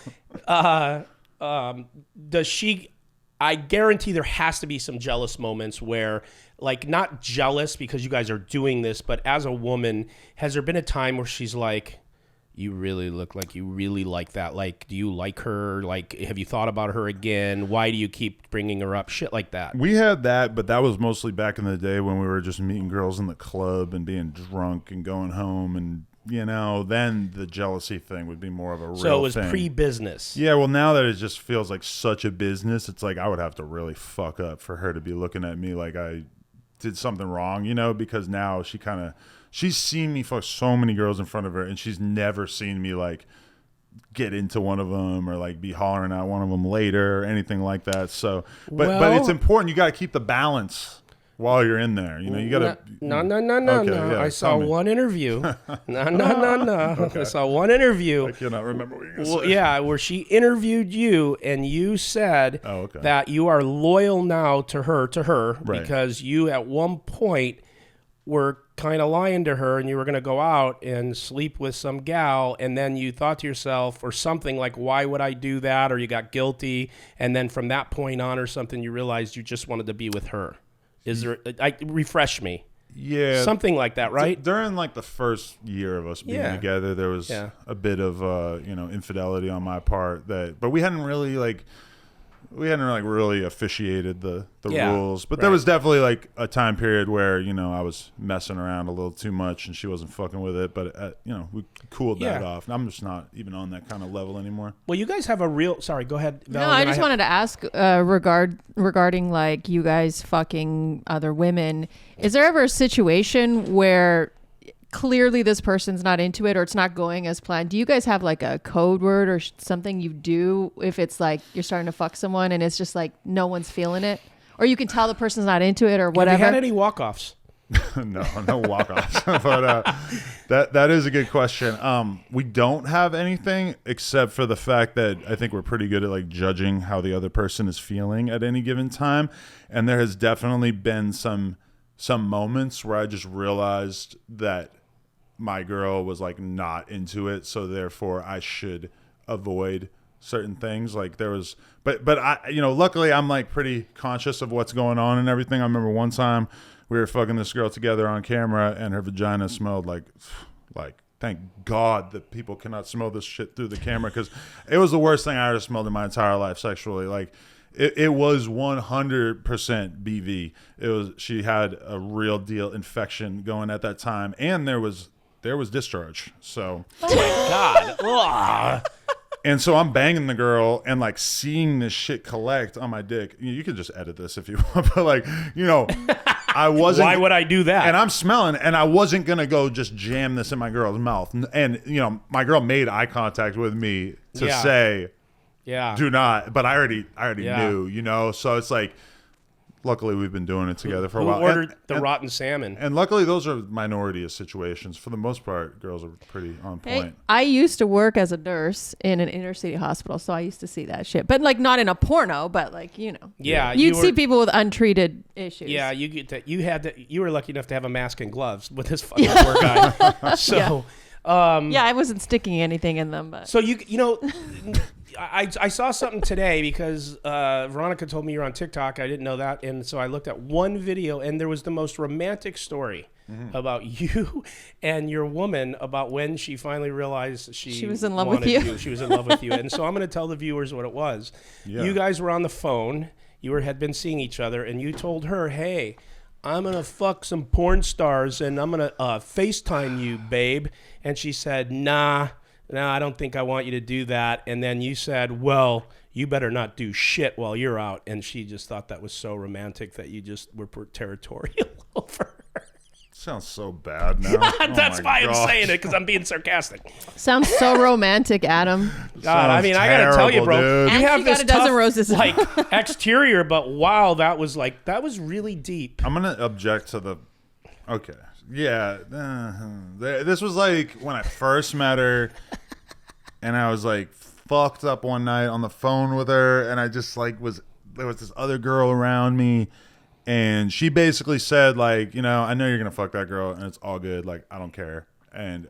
does she? I guarantee there has to be some jealous moments where, like, not jealous because you guys are doing this, but as a woman, has there been a time where she's like, you really look like you really like that? Like, do you like her? Like, have you thought about her again? Why do you keep bringing her up? Shit like that. We had that, but that was mostly back in the day when we were just meeting girls in the club and being drunk and going home, and you know, then the jealousy thing would be more of a real thing. So it was pre-business. Yeah, well, now that it just feels like such a business, it's like I would have to really fuck up for her to be looking at me like I did something wrong, you know, because now she's seen me fuck so many girls in front of her, and she's never seen me like get into one of them or like be hollering at one of them later or anything like that. So, but it's important. You got to keep the balance while you're in there. You know, you got to. No. Okay, yeah, I saw one interview. No. Okay. I saw one interview. I cannot remember what you're going to say. Yeah, where she interviewed you, and you said that you are loyal now to her Right. because you at one point were kind of lying to her, and you were going to go out and sleep with some gal, and then you thought to yourself or something like, why would I do that? Or you got guilty, and then from that point on or something, you realized you just wanted to be with her. Is there? Refresh me. Yeah, something like that, right? During like the first year of us being together, there was a bit of infidelity on my part but we hadn't really really officiated the rules. But there was definitely like a time period where, you know, I was messing around a little too much and she wasn't fucking with it. But, we cooled that off. And I'm just not even on that kind of level anymore. Well, you guys have a real... Sorry, go ahead, Val. No, I just wanted to ask regarding like you guys fucking other women. Is there ever a situation where clearly this person's not into it or it's not going as planned? Do you guys have like a code word or something you do if it's like you're starting to fuck someone and it's just like no one's feeling it, or you can tell the person's not into it or whatever? Have you had any walk-offs? no walk-offs. But that is a good question. We don't have anything except for the fact that I think we're pretty good at like judging how the other person is feeling at any given time, and there has definitely been some moments where I just realized that my girl was like not into it, so therefore I should avoid certain things. Like there was, but I, luckily I'm like pretty conscious of what's going on and everything. I remember one time we were fucking this girl together on camera and her vagina smelled like thank God that people cannot smell this shit through the camera, because it was the worst thing I ever smelled in my entire life sexually. Like it was 100% BV. She had a real deal infection going at that time, and there was discharge. So oh my God. and so I'm banging the girl and like seeing this shit collect on my dick. You can just edit this if you want, but like, I wasn't. Why would I do that? And I'm smelling, and I wasn't gonna go just jam this in my girl's mouth. And my girl made eye contact with me to say, "Yeah, do not." But I already knew, So it's like, luckily we've been doing it together for a while. Who ordered the rotten salmon? And luckily those are minority of situations. For the most part, girls are pretty on point. Hey, I used to work as a nurse in an inner city hospital, so I used to see that shit. But like not in a porno, but like, Yeah, you'd see people with untreated issues. Yeah, you get that. You were lucky enough to have a mask and gloves with this fucking poor guy. So, I wasn't sticking anything in them, but so I saw something today because Veronica told me you're on TikTok. I didn't know that, and so I looked at one video, and there was the most romantic story about you and your woman, about when she finally realized she was in love with wanted you. She was in love with you, and so I'm going to tell the viewers what it was. Yeah. You guys were on the phone. You had been seeing each other, and you told her, "Hey, I'm gonna fuck some porn stars, and I'm gonna FaceTime you, babe." And she said, "Nah, I don't think I want you to do that." And then you said, "Well, you better not do shit while you're out." And she just thought that was so romantic that you just were territorial over her. Sounds so bad now. That's why I'm saying it, because I'm being sarcastic. Sounds so romantic, Adam. God, I mean, I gotta tell you, bro, dude. you have this got a dozen tough, roses. like exterior, but wow, that was really deep. I'm gonna object to the. Okay, yeah, this was like when I first met her, and I was like fucked up one night on the phone with her, and I just like there was this other girl around me. And she basically said, like, I know you're going to fuck that girl and it's all good. Like, I don't care. And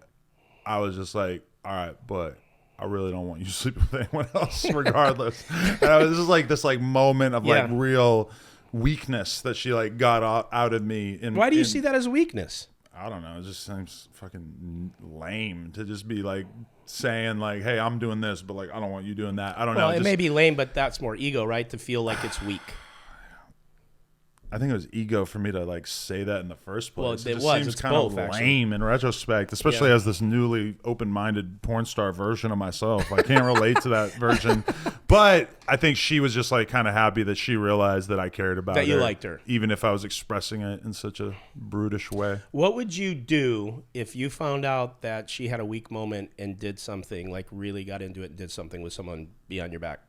I was just like, all right, but I really don't want you to sleep with anyone else regardless. And I was just like this like moment of like real weakness that she like got out of me. Why do you see that as weakness? I don't know. It just seems fucking lame to just be like saying like, hey, I'm doing this, but like, I don't want you doing that. I don't know. Well, it may be lame, but that's more ego, right? To feel like it's weak. I think it was ego for me to like say that in the first place. Well, it was. seems It's kind both, of actually. lame in retrospect, especially as this newly open-minded porn star version of myself. I can't relate to that version, but I think she was just like kind of happy that she realized that I cared about her, that you liked her, even if I was expressing it in such a brutish way. What would you do if you found out that she had a weak moment and did something, like really got into it and did something with someone behind your back?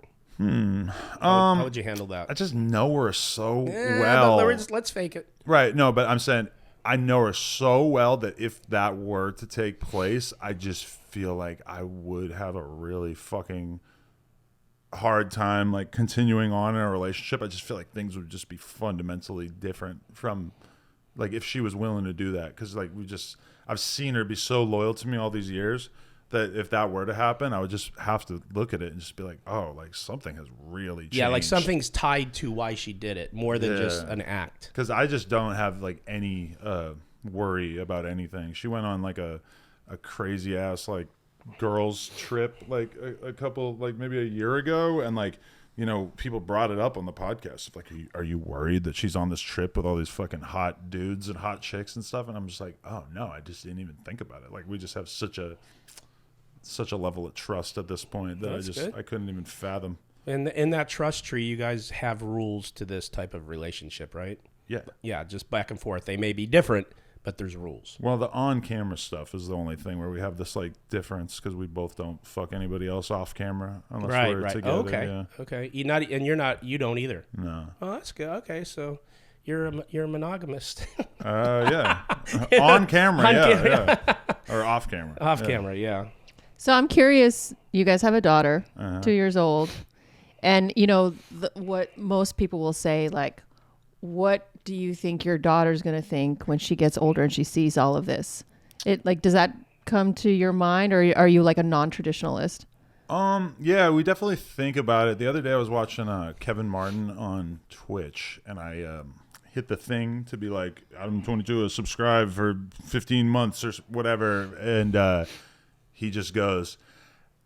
How would you handle that? I just know her so well. Let's fake it. Right. No, but I'm saying I know her so well that if that were to take place, I just feel like I would have a really fucking hard time like continuing on in a relationship. I just feel like things would just be fundamentally different from like if she was willing to do that. Because like I've seen her be so loyal to me all these years that if that were to happen, I would just have to look at it and just be like, oh, like something has really changed. Yeah, like something's tied to why she did it more than just an act. Because I just don't have like any worry about anything. She went on like a crazy ass like girls trip like a couple like maybe a year ago, and like people brought it up on the podcast. Like, are you worried that she's on this trip with all these fucking hot dudes and hot chicks and stuff? And I'm just like, oh no, I just didn't even think about it. Like we just have such a level of trust at this point that I couldn't even fathom. And in that trust tree, you guys have rules to this type of relationship, right? Yeah. Yeah, just back and forth. They may be different, but there's rules. Well, the on-camera stuff is the only thing where we have this like difference because we both don't fuck anybody else off camera unless we're together. Okay. Yeah. Okay. You don't either. No. Oh, that's good. Okay, so you're a monogamist. Yeah. On camera. Yeah. Or off camera. Off camera. Yeah. So I'm curious, you guys have a daughter, 2 years old, and what most people will say, like, what do you think your daughter's going to think when she gets older and she sees all of this? Does that come to your mind, or are you like a non-traditionalist? Yeah, we definitely think about it. The other day I was watching Kevin Martin on Twitch, and I hit the thing to be like, ADAM22 subscribe for 15 months or whatever, and he just goes,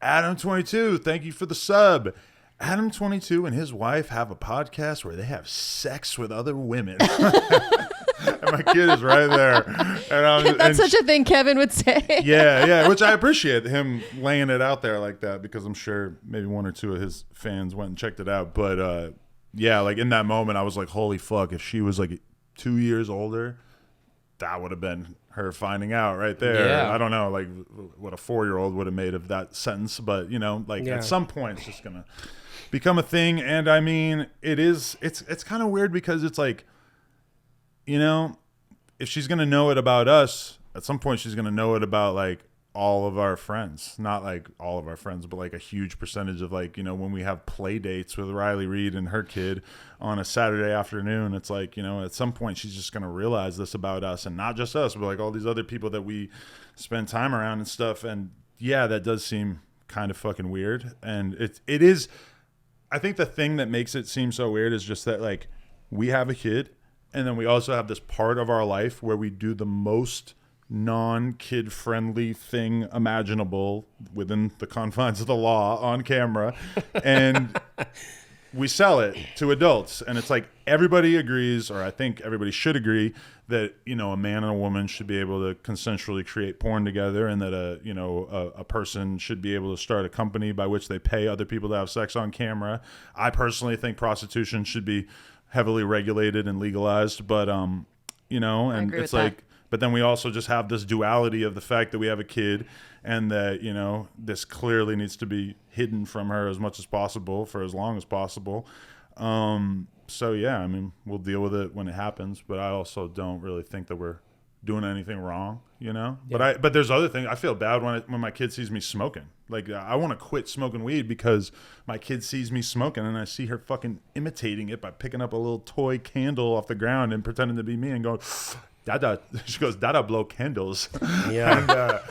ADAM22, thank you for the sub. ADAM22 and his wife have a podcast where they have sex with other women. And my kid is right there. And That's such a thing Kevin would say. yeah, which I appreciate him laying it out there like that, because I'm sure maybe one or two of his fans went and checked it out. But yeah, like in that moment, I was like, holy fuck, if she was like 2 years older, that would have been her finding out right there. Yeah. I don't know, like what a 4-year-old would have made of that sentence, but you know, like at some point it's just gonna become a thing. And I mean, it's kind of weird because it's like, you know, if she's going to know it about us, at some point she's going to know it about like all of our friends. Not like all of our friends, but like a huge percentage of like, you know, when we have play dates with Riley Reed and her kid on a Saturday afternoon, it's like, you know, at some point she's just going to realize this about us, and not just us, but like all these other people that we spend time around and stuff. And yeah, that does seem kind of fucking weird. And it is, I think the thing that makes it seem so weird is just that like we have a kid, and then we also have this part of our life where we do the most non-kid friendly thing imaginable within the confines of the law on camera. And we sell it to adults. And it's like everybody agrees, or I think everybody should agree, that, you know, a man and a woman should be able to consensually create porn together, and that a person should be able to start a company by which they pay other people to have sex on camera. I personally think prostitution should be heavily regulated and legalized, but you know, and it's like that. But then we also just have this duality of the fact that we have a kid, and that, you know, this clearly needs to be hidden from her as much as possible for as long as possible. So yeah, I mean, we'll deal with it when it happens, but I also don't really think that we're doing anything wrong, you know. Yeah. But there's other things. I feel bad when my kid sees me smoking. Like, I want to quit smoking weed because my kid sees me smoking, and I see her fucking imitating it by picking up a little toy candle off the ground and pretending to be me and going, Dada. She goes, Dada blow candles. Yeah. And,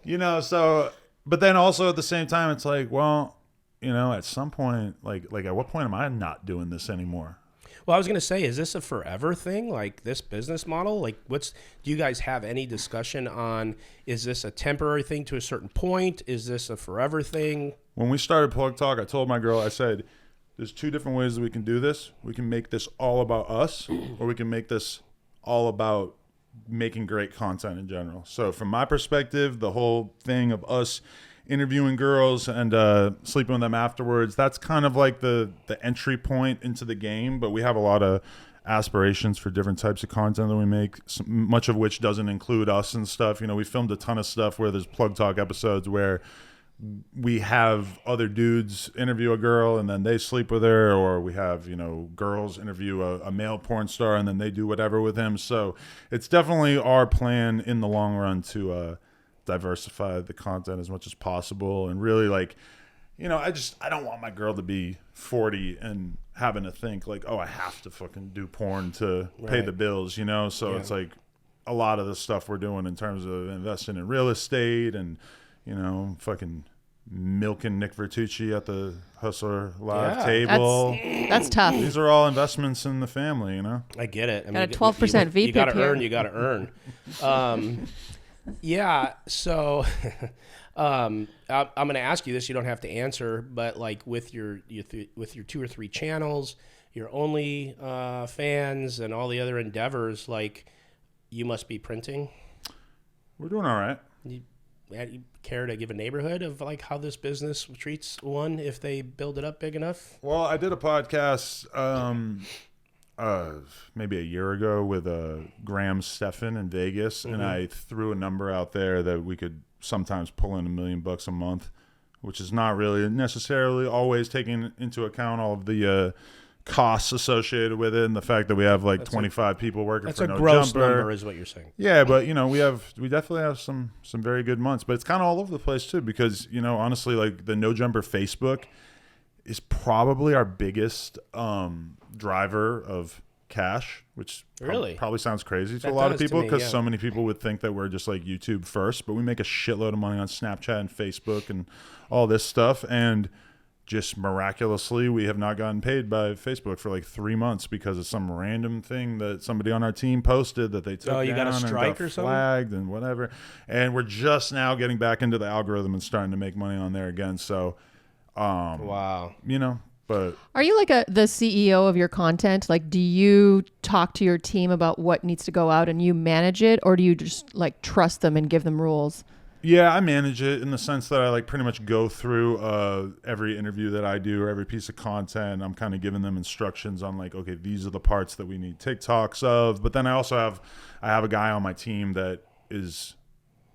you know, so, but then also at the same time, it's like, well, you know, at some point, like at what point am I not doing this anymore? Well, I was going to say, is this a forever thing, like this business model? Like, do you guys have any discussion on, is this a temporary thing to a certain point? Is this a forever thing? When we started Plug Talk, I told my girl, I said, there's 2 different ways that we can do this. We can make this all about us, or we can make this all about making great content in general. So from my perspective, the whole thing of us interviewing girls and sleeping with them afterwards, that's kind of like the entry point into the game. But we have a lot of aspirations for different types of content that we make, much of which doesn't include us and stuff. You know, we filmed a ton of stuff where there's Plug Talk episodes where we have other dudes interview a girl and then they sleep with her, or we have, you know, girls interview a male porn star and then they do whatever with him. So it's definitely our plan in the long run to diversify the content as much as possible. And really, like, you know, I don't want my girl to be 40 and having to think like, oh, I have to fucking do porn to pay the bills, you know? So it's like a lot of the stuff we're doing in terms of investing in real estate and, you know, fucking milking Nick Vertucci at the Hustler Live table. That's tough. These are all investments in the family, you know? I get it. I got a 12% VP. You got to earn, you got to earn. Yeah, so I'm going to ask you this. You don't have to answer, but like with your 2 or 3 channels, your only fans, and all the other endeavors, like, you must be printing. We're doing all right. You care to give a neighborhood of like how this business treats one if they build it up big enough? Well, I did a podcast maybe a year ago with Graham Stephan in Vegas, and I threw a number out there that we could sometimes pull in $1 million a month, which is not really necessarily always taking into account all of the costs associated with it, and the fact that we have like 25 people working for NoJumper. That's a gross number, is what you're saying. Yeah, but you know, we definitely have some very good months, but it's kind of all over the place too, because, you know, honestly, like the NoJumper Facebook is probably our biggest driver of cash, which Really? probably sounds crazy to That a lot of does to people me, because yeah. so many people would think that we're just like YouTube first, but we make a shitload of money on Snapchat and Facebook and all this stuff. And just miraculously, we have not gotten paid by Facebook for like 3 months because of some random thing that somebody on our team posted that they took you got a down strike and got or something? flagged and whatever. And we're just now getting back into the algorithm and starting to make money on there again. So, Wow. you know, but Are you like the CEO of your content? Like, do you talk to your team about what needs to go out and you manage it, or do you just like trust them and give them rules? yeah, I manage it in the sense that I like pretty much go through every interview that I do or every piece of content. I'm kind of giving them instructions on like, okay, these are the parts that we need TikToks of. But then I also have a guy on my team that is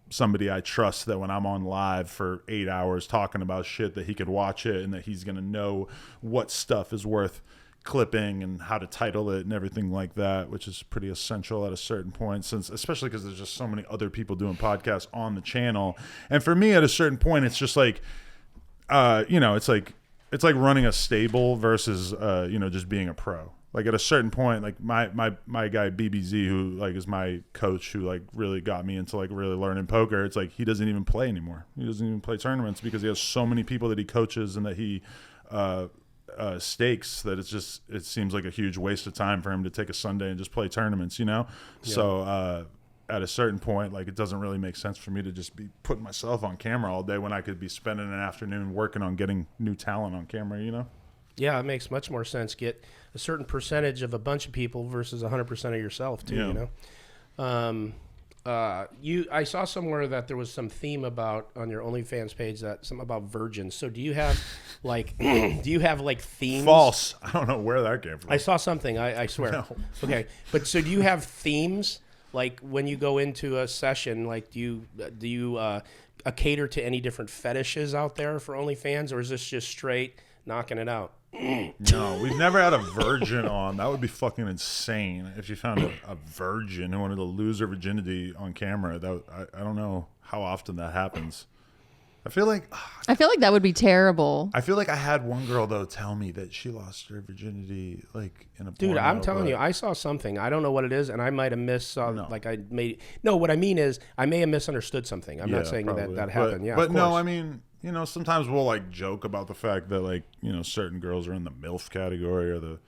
somebody I trust, that when I'm on live for 8 hours talking about shit, that he could watch it and that he's going to know what stuff is worth clipping and how to title it and everything like that, which is pretty essential at a certain point, since especially because there's just so many other people doing podcasts on the channel. And for me, at a certain point, it's just like, it's like running a stable versus just being a pro. Like at a certain point, like my guy BBZ, who like is my coach, who like really got me into like really learning poker. It's like he doesn't even play anymore. He doesn't even play tournaments because he has so many people that he coaches and that he stakes, that it seems like a huge waste of time for him to take a Sunday and just play tournaments, Yeah. So at a certain point, like it doesn't really make sense for me to just be putting myself on camera all day when I could be spending an afternoon working on getting new talent on camera, Yeah, it makes much more sense. Get a certain percentage of a bunch of people versus 100% of yourself too. I saw somewhere that there was some theme about on your OnlyFans page, that something about virgins. So do you have like themes? False. I don't know where that came from. I saw something. I swear. No. Okay, but so do you have themes? Like when you go into a session, like do you cater to any different fetishes out there for OnlyFans, or is this just straight knocking it out? No, we've never had a virgin on. That would be fucking insane if you found a virgin who wanted to lose her virginity on camera. I don't know how often that happens. I feel like that would be terrible. I feel like I had one girl though tell me that she lost her virginity like in a Dude, porno, I'm telling you, I saw something. I don't know what it is, and I might have what I mean is I may have misunderstood something. I'm not saying probably. that happened. But no, I mean, sometimes we'll like joke about the fact that like, certain girls are in the MILF category or the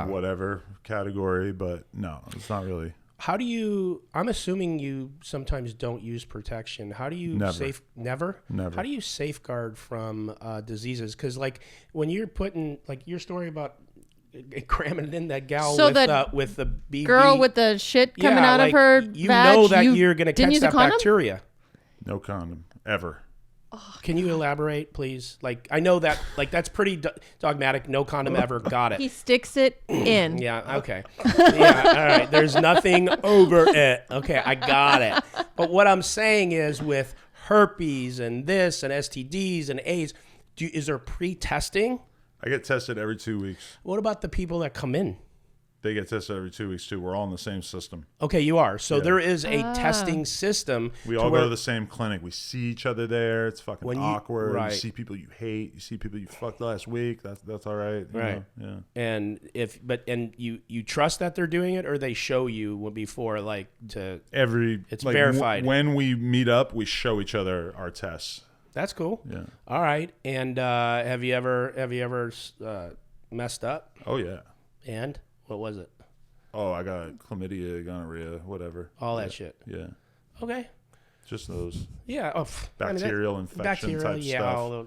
whatever category, but no, it's not really. How do you, I'm assuming you sometimes don't use protection. How do you Never? How do you safeguard from diseases? Because like when you're putting, like your story about cramming it in that gal with the BV, girl with the shit coming out of her you vag, know that you're going to catch that bacteria. No condom, ever. Can you elaborate, please? Like, I know that, like, that's pretty dogmatic. No condom ever. Got it. He sticks it in. Yeah, okay. Yeah, all right. There's nothing over it. Okay, I got it. But what I'm saying is with herpes and this and STDs and AIDS, is there pre-testing? I get tested every 2 weeks. What about the people that come in? They get tested every 2 weeks too. We're all in the same system. Okay, you are. So there is a testing system. We all go to the same clinic. We see each other there. It's fucking awkward. Right. You see people you hate. You see people you fucked last week. That's all right. Right. Yeah. And you trust that they're doing it, or they show you before, like to it's like, verified. When we meet up, we show each other our tests. That's cool. Yeah. All right. And have you ever messed up? Oh yeah. And what was it? Oh, I got chlamydia, gonorrhea, whatever. All that shit. Yeah. Okay. Just those. Yeah. Oh, bacterial infection type stuff.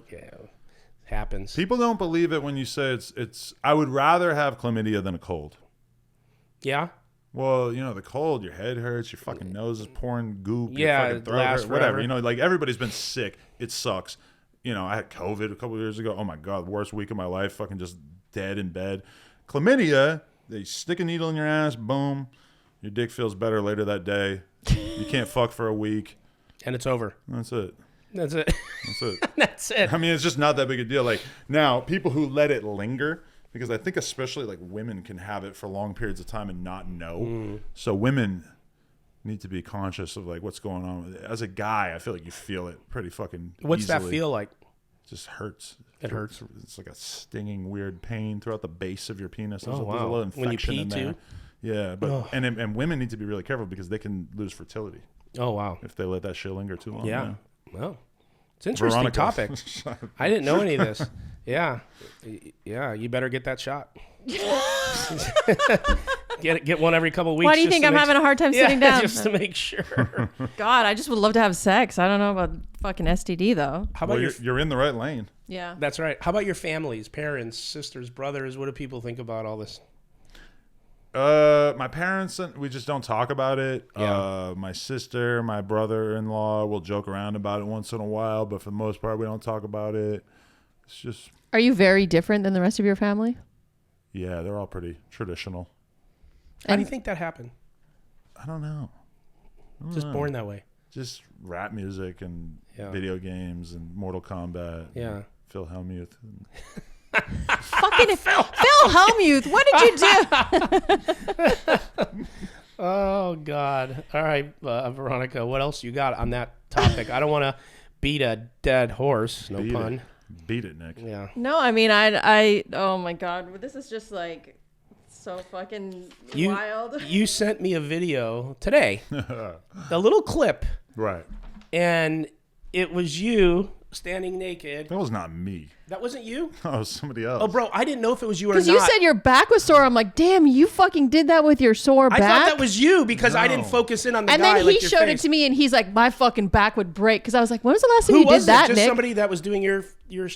Happens. People don't believe it when you say it's. I would rather have chlamydia than a cold. Yeah. Well, the cold, your head hurts, your fucking nose is pouring goop, yeah, your fucking throat hurts, whatever. Like everybody's been sick. It sucks. I had COVID a couple of years ago. Oh my God, worst week of my life. Fucking just dead in bed. Chlamydia, they stick a needle in your ass, boom. Your dick feels better later that day. You can't fuck for a week. And it's over. That's it. That's it. That's it. That's it. I mean, it's just not that big a deal. Like now, people who let it linger, because I think especially like women can have it for long periods of time and not know. So women need to be conscious of like what's going on with it. As a guy, I feel like you feel it pretty fucking What's easily. that feel like? just hurts. It hurts. It's like a stinging, weird pain throughout the base of your penis. There's, Oh, there's a wow. little infection When you pee in there. too? Yeah, but and women need to be really careful because they can lose fertility Oh, wow. if they let that shit linger too long. Yeah. Well, it's an interesting Veronica. topic. I didn't know any of this. Yeah. Yeah, you better get that shot. Get one every couple of weeks. Why do you think I'm having a hard time sitting down? Just to make sure. God, I just would love to have sex. I don't know about fucking STD though. How about Well, you're in the right lane. Yeah. That's right. How about your families, parents, sisters, brothers? What do people think about all this? My parents, we just don't talk about it. Yeah. My sister, my brother-in-law will joke around about it once in a while, but for the most part, we don't talk about it. It's just, Are you very different than the rest of your family? yeah, they're all pretty traditional. How do you think that happened? I don't know. Just born that way. Just rap music and Yeah. video games and Mortal Kombat. Yeah. And Phil Hellmuth. Fucking Phil Hellmuth, what did you do? Oh, God. All right, Veronica, what else you got on that topic? I don't want to beat a dead horse. No pun. Beat it, Nick. Yeah. No, I mean, I, oh my God, this is just like so fucking wild. You sent me a video today, a little clip, Right. and it was you standing naked. That was not me. That wasn't you? That was somebody else. Oh, bro, I didn't know if it was you or not. Because you said your back was sore. I'm like, damn, you fucking did that with your sore back. I thought that was you because I didn't No. focus in on the and guy. then like he your showed face. it to me, and he's like, my fucking back would break. Because I was like, when was the last time Who you was did that, it? Just Nick? somebody that was doing your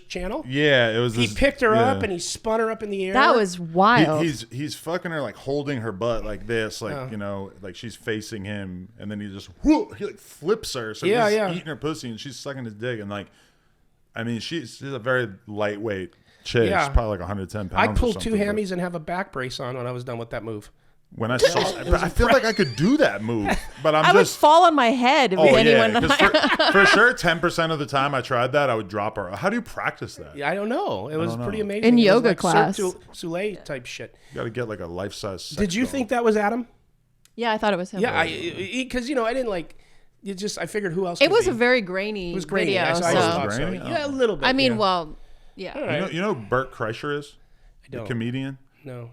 channel? Yeah, it was. He this, picked her yeah. up and he spun her up in the air. That was wild. He's fucking her, like holding her butt like this, like you know, like she's facing him, and then he just whoop, he like flips her, so Yeah, he's yeah. eating her pussy, and she's sucking his dick, and like, I mean, she's a very lightweight chick. Yeah. She's probably like 110 pounds. I or pulled two something, but hammies and have a back brace on when I was done with that move. When I saw, but I feel like I could do that move, but I would just. fall on my head if Oh anyone. yeah, because for sure, 10% of the time I tried that, I would drop her. How do you practice that? Yeah, I don't know. It was don't pretty know. amazing. In It was yoga like class. Cirque du Soleil type shit. You got to get like a life-size. Did you think that was Adam? Yeah, I thought it was him. Yeah, because I didn't like. You just I figured who else? It would was be. a very grainy. It was grainy. video. I So. thought so. Grainy? Yeah, a little bit. I mean, yeah. well, yeah. All right. You know who Bert Kreischer is? I don't. The comedian. No.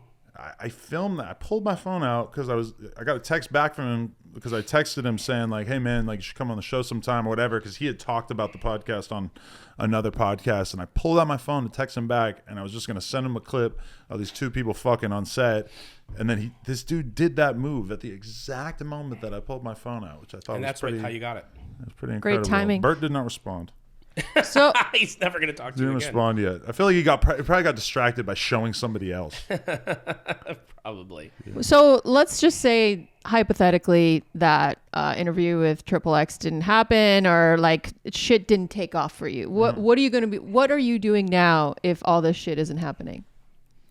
I filmed that. I pulled my phone out because I got a text back from him because I texted him saying like, hey man, like you should come on the show sometime or whatever, because he had talked about the podcast on another podcast, and I pulled out my phone to text him back, and I was just gonna send him a clip of these two people fucking on set, and then this dude did that move at the exact moment that I pulled my phone out, which I thought And was that's pretty, how you got it. that's pretty Great incredible. timing. Bert did not respond. So He's never gonna talk to Didn't you again. respond yet. I feel like he probably got distracted by showing somebody else. Probably. So let's just say hypothetically that interview with Triple X didn't happen, or like shit didn't take off for you. What are you gonna be? What are you doing now if all this shit isn't happening?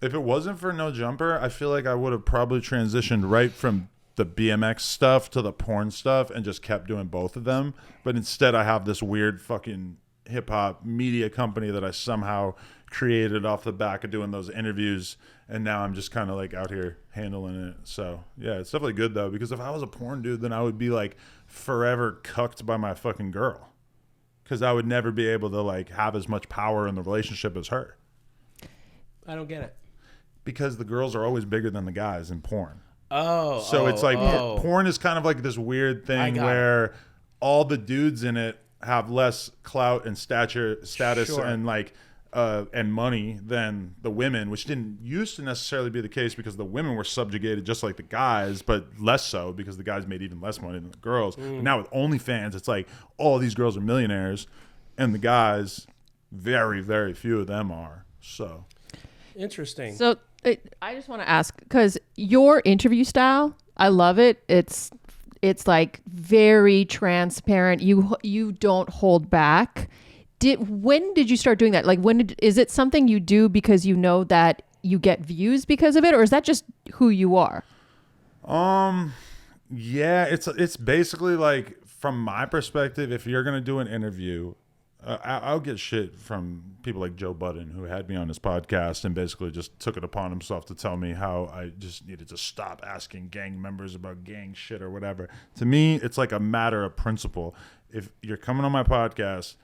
If it wasn't for NoJumper, I feel like I would have probably transitioned right from the BMX stuff to the porn stuff and just kept doing both of them. But instead, I have this weird fucking hip hop media company that I somehow created off the back of doing those interviews, and now I'm just kind of like out here handling it. So yeah, it's definitely good though, because if I was a porn dude, then I would be like forever cucked by my fucking girl, because I would never be able to like have as much power in the relationship as her, I don't get it. because the girls are always bigger than the guys in porn. So It's like porn is kind of like this weird thing got where all the dudes in it have less clout and status Sure. and like and money than the women, which didn't used to necessarily be the case, because the women were subjugated just like the guys, but less so because the guys made even less money than the girls. But now with OnlyFans, it's like all these girls are millionaires, and the guys, very, very few of them are. So Interesting. So I just want to ask, because your interview style, I love it. It's like very transparent. You don't hold back. When did you start doing that? Like, is it something you do because you know that you get views because of it, or is that just who you are? yeah, it's basically like, from my perspective, if you're gonna do an interview, I'll get shit from people like Joe Budden, who had me on his podcast and basically just took it upon himself to tell me how I just needed to stop asking gang members about gang shit or whatever. To me, it's like a matter of principle. If you're coming on my podcast,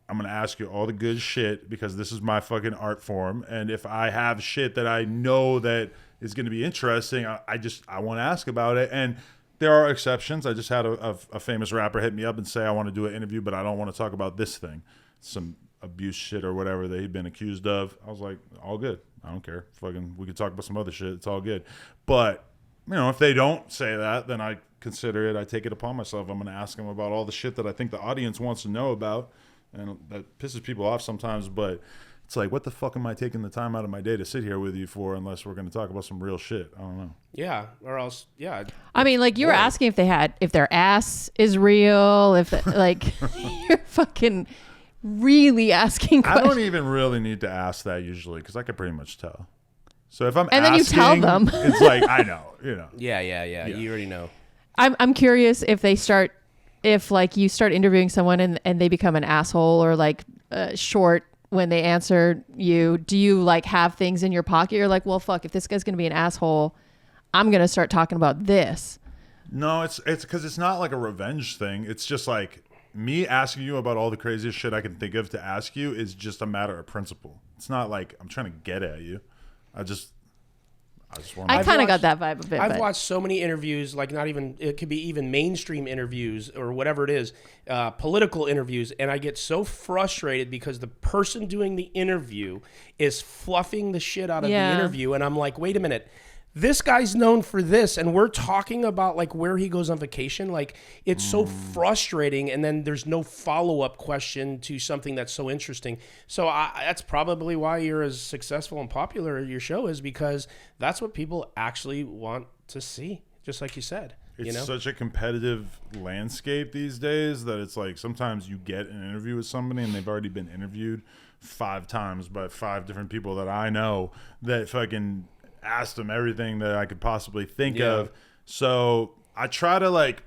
I'm going to ask you all the good shit because this is my fucking art form. And if I have shit that I know that is going to be interesting, I want to ask about it. And there are exceptions. I just had a famous rapper hit me up and say, I want to do an interview, but I don't want to talk about this thing. Some abuse shit or whatever that he'd been accused of. I was like, all good. I don't care. Fucking, we could talk about some other shit. It's all good. But, you know, if they don't say that, then I consider it, I take it upon myself. I'm going to ask them about all the shit that I think the audience wants to know about. And that pisses people off sometimes, but it's like, what the fuck am I taking the time out of my day to sit here with you for unless we're going to talk about some real shit? I don't know. Yeah, or else, yeah. I mean, like, you were asking if their ass is real, like, you're fucking really asking questions. I don't even really need to ask that usually because I can pretty much tell. So if I'm and asking, then you tell them. it's like, I know, you know. Yeah. You already know. I'm curious if like you start interviewing someone and they become an asshole or like short when they answer you. Do you like have things in your pocket? You're like, well, fuck, if this guy's going to be an asshole, I'm going to start talking about this. No, it's because it's not like a revenge thing. It's just like me asking you about all the craziest shit I can think of to ask you is just a matter of principle. It's not like I'm trying to get at you. I just want. I kind of got that vibe a bit. I've watched so many interviews, like not even, it could be even mainstream interviews or whatever it is, political interviews, and I get so frustrated because the person doing the interview is fluffing the shit out of the interview, and I'm like, wait a minute. This guy's known for this, and we're talking about like where he goes on vacation. Like, it's so frustrating, and then there's no follow-up question to something that's so interesting. So that's probably why you're as successful and popular as your show is, because that's what people actually want to see, just like you said. It's such a competitive landscape these days that it's like sometimes you get an interview with somebody and they've already been interviewed 5 times by 5 different people that I know that fucking asked them everything that I could possibly think of. So I try to, like,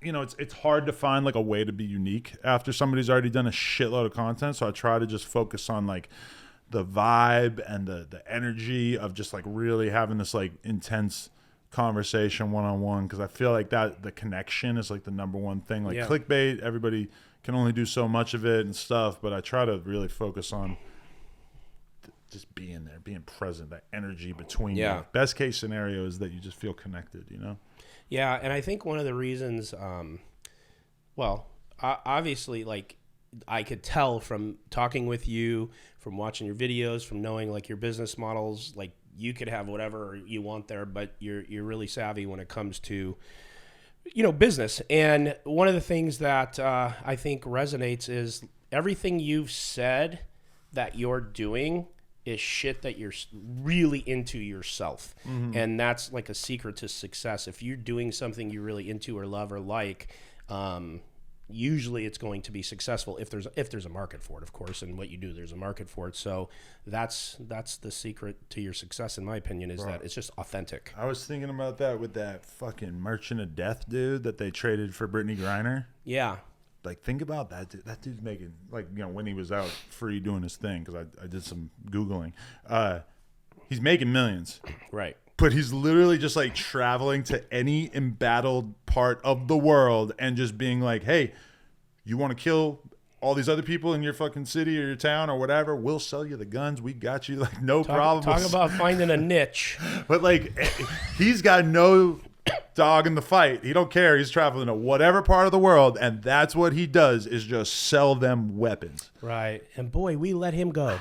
you know, it's hard to find like a way to be unique after somebody's already done a shitload of content. So I try to just focus on like the vibe and the energy of just like really having this like intense conversation one-on-one, because I feel like that the connection is like the number one thing. Like clickbait, everybody can only do so much of it and stuff, but I try to really focus on just being there, being present, that energy between you. Best case scenario is that you just feel connected, you know? Yeah, and I think one of the reasons, obviously, like, I could tell from talking with you, from watching your videos, from knowing, like, your business models, like, you could have whatever you want there, but you're really savvy when it comes to, you know, business. And one of the things that I think resonates is everything you've said that you're doing is shit that you're really into yourself. And that's like a secret to success. If you're doing something you're really into or love or like, usually it's going to be successful if there's a market for it, of course, and what you do, there's a market for it. So that's the secret to your success, in my opinion, is that it's just authentic. I was thinking about that with that fucking Merchant of Death dude that they traded for Brittany Griner. Yeah. Like, think about that dude. That dude's making, like, you know, when he was out free doing his thing, because I did some Googling. He's making millions. Right. But he's literally just, like, traveling to any embattled part of the world and just being like, hey, you want to kill all these other people in your fucking city or your town or whatever? We'll sell you the guns. We got you. Like, no problem. Talk about finding a niche. But, like, he's got no dog in the fight. He don't care. He's traveling to whatever part of the world, and that's what he does, is just sell them weapons. Right. And boy, we let him go.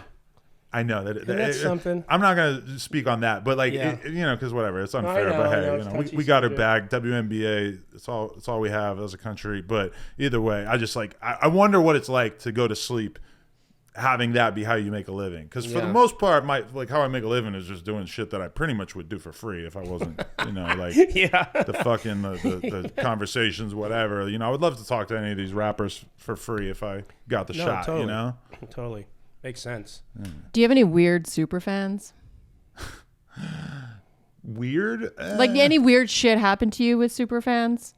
I know that's something. I'm not gonna speak on that, but like, you know, because whatever, it's unfair. But hey, you know, we got it back. WNBA, it's all we have as a country. But either way, I just like I wonder what it's like to go to sleep having that be how you make a living, because for the most part, how I make a living is just doing shit that I pretty much would do for free if I wasn't, you know, like the fucking the conversations, whatever. You know, I would love to talk to any of these rappers for free if I got the shot. Totally. You know, Totally makes sense. Do you have any weird super fans? Weird? Like, any weird shit happened to you with super fans?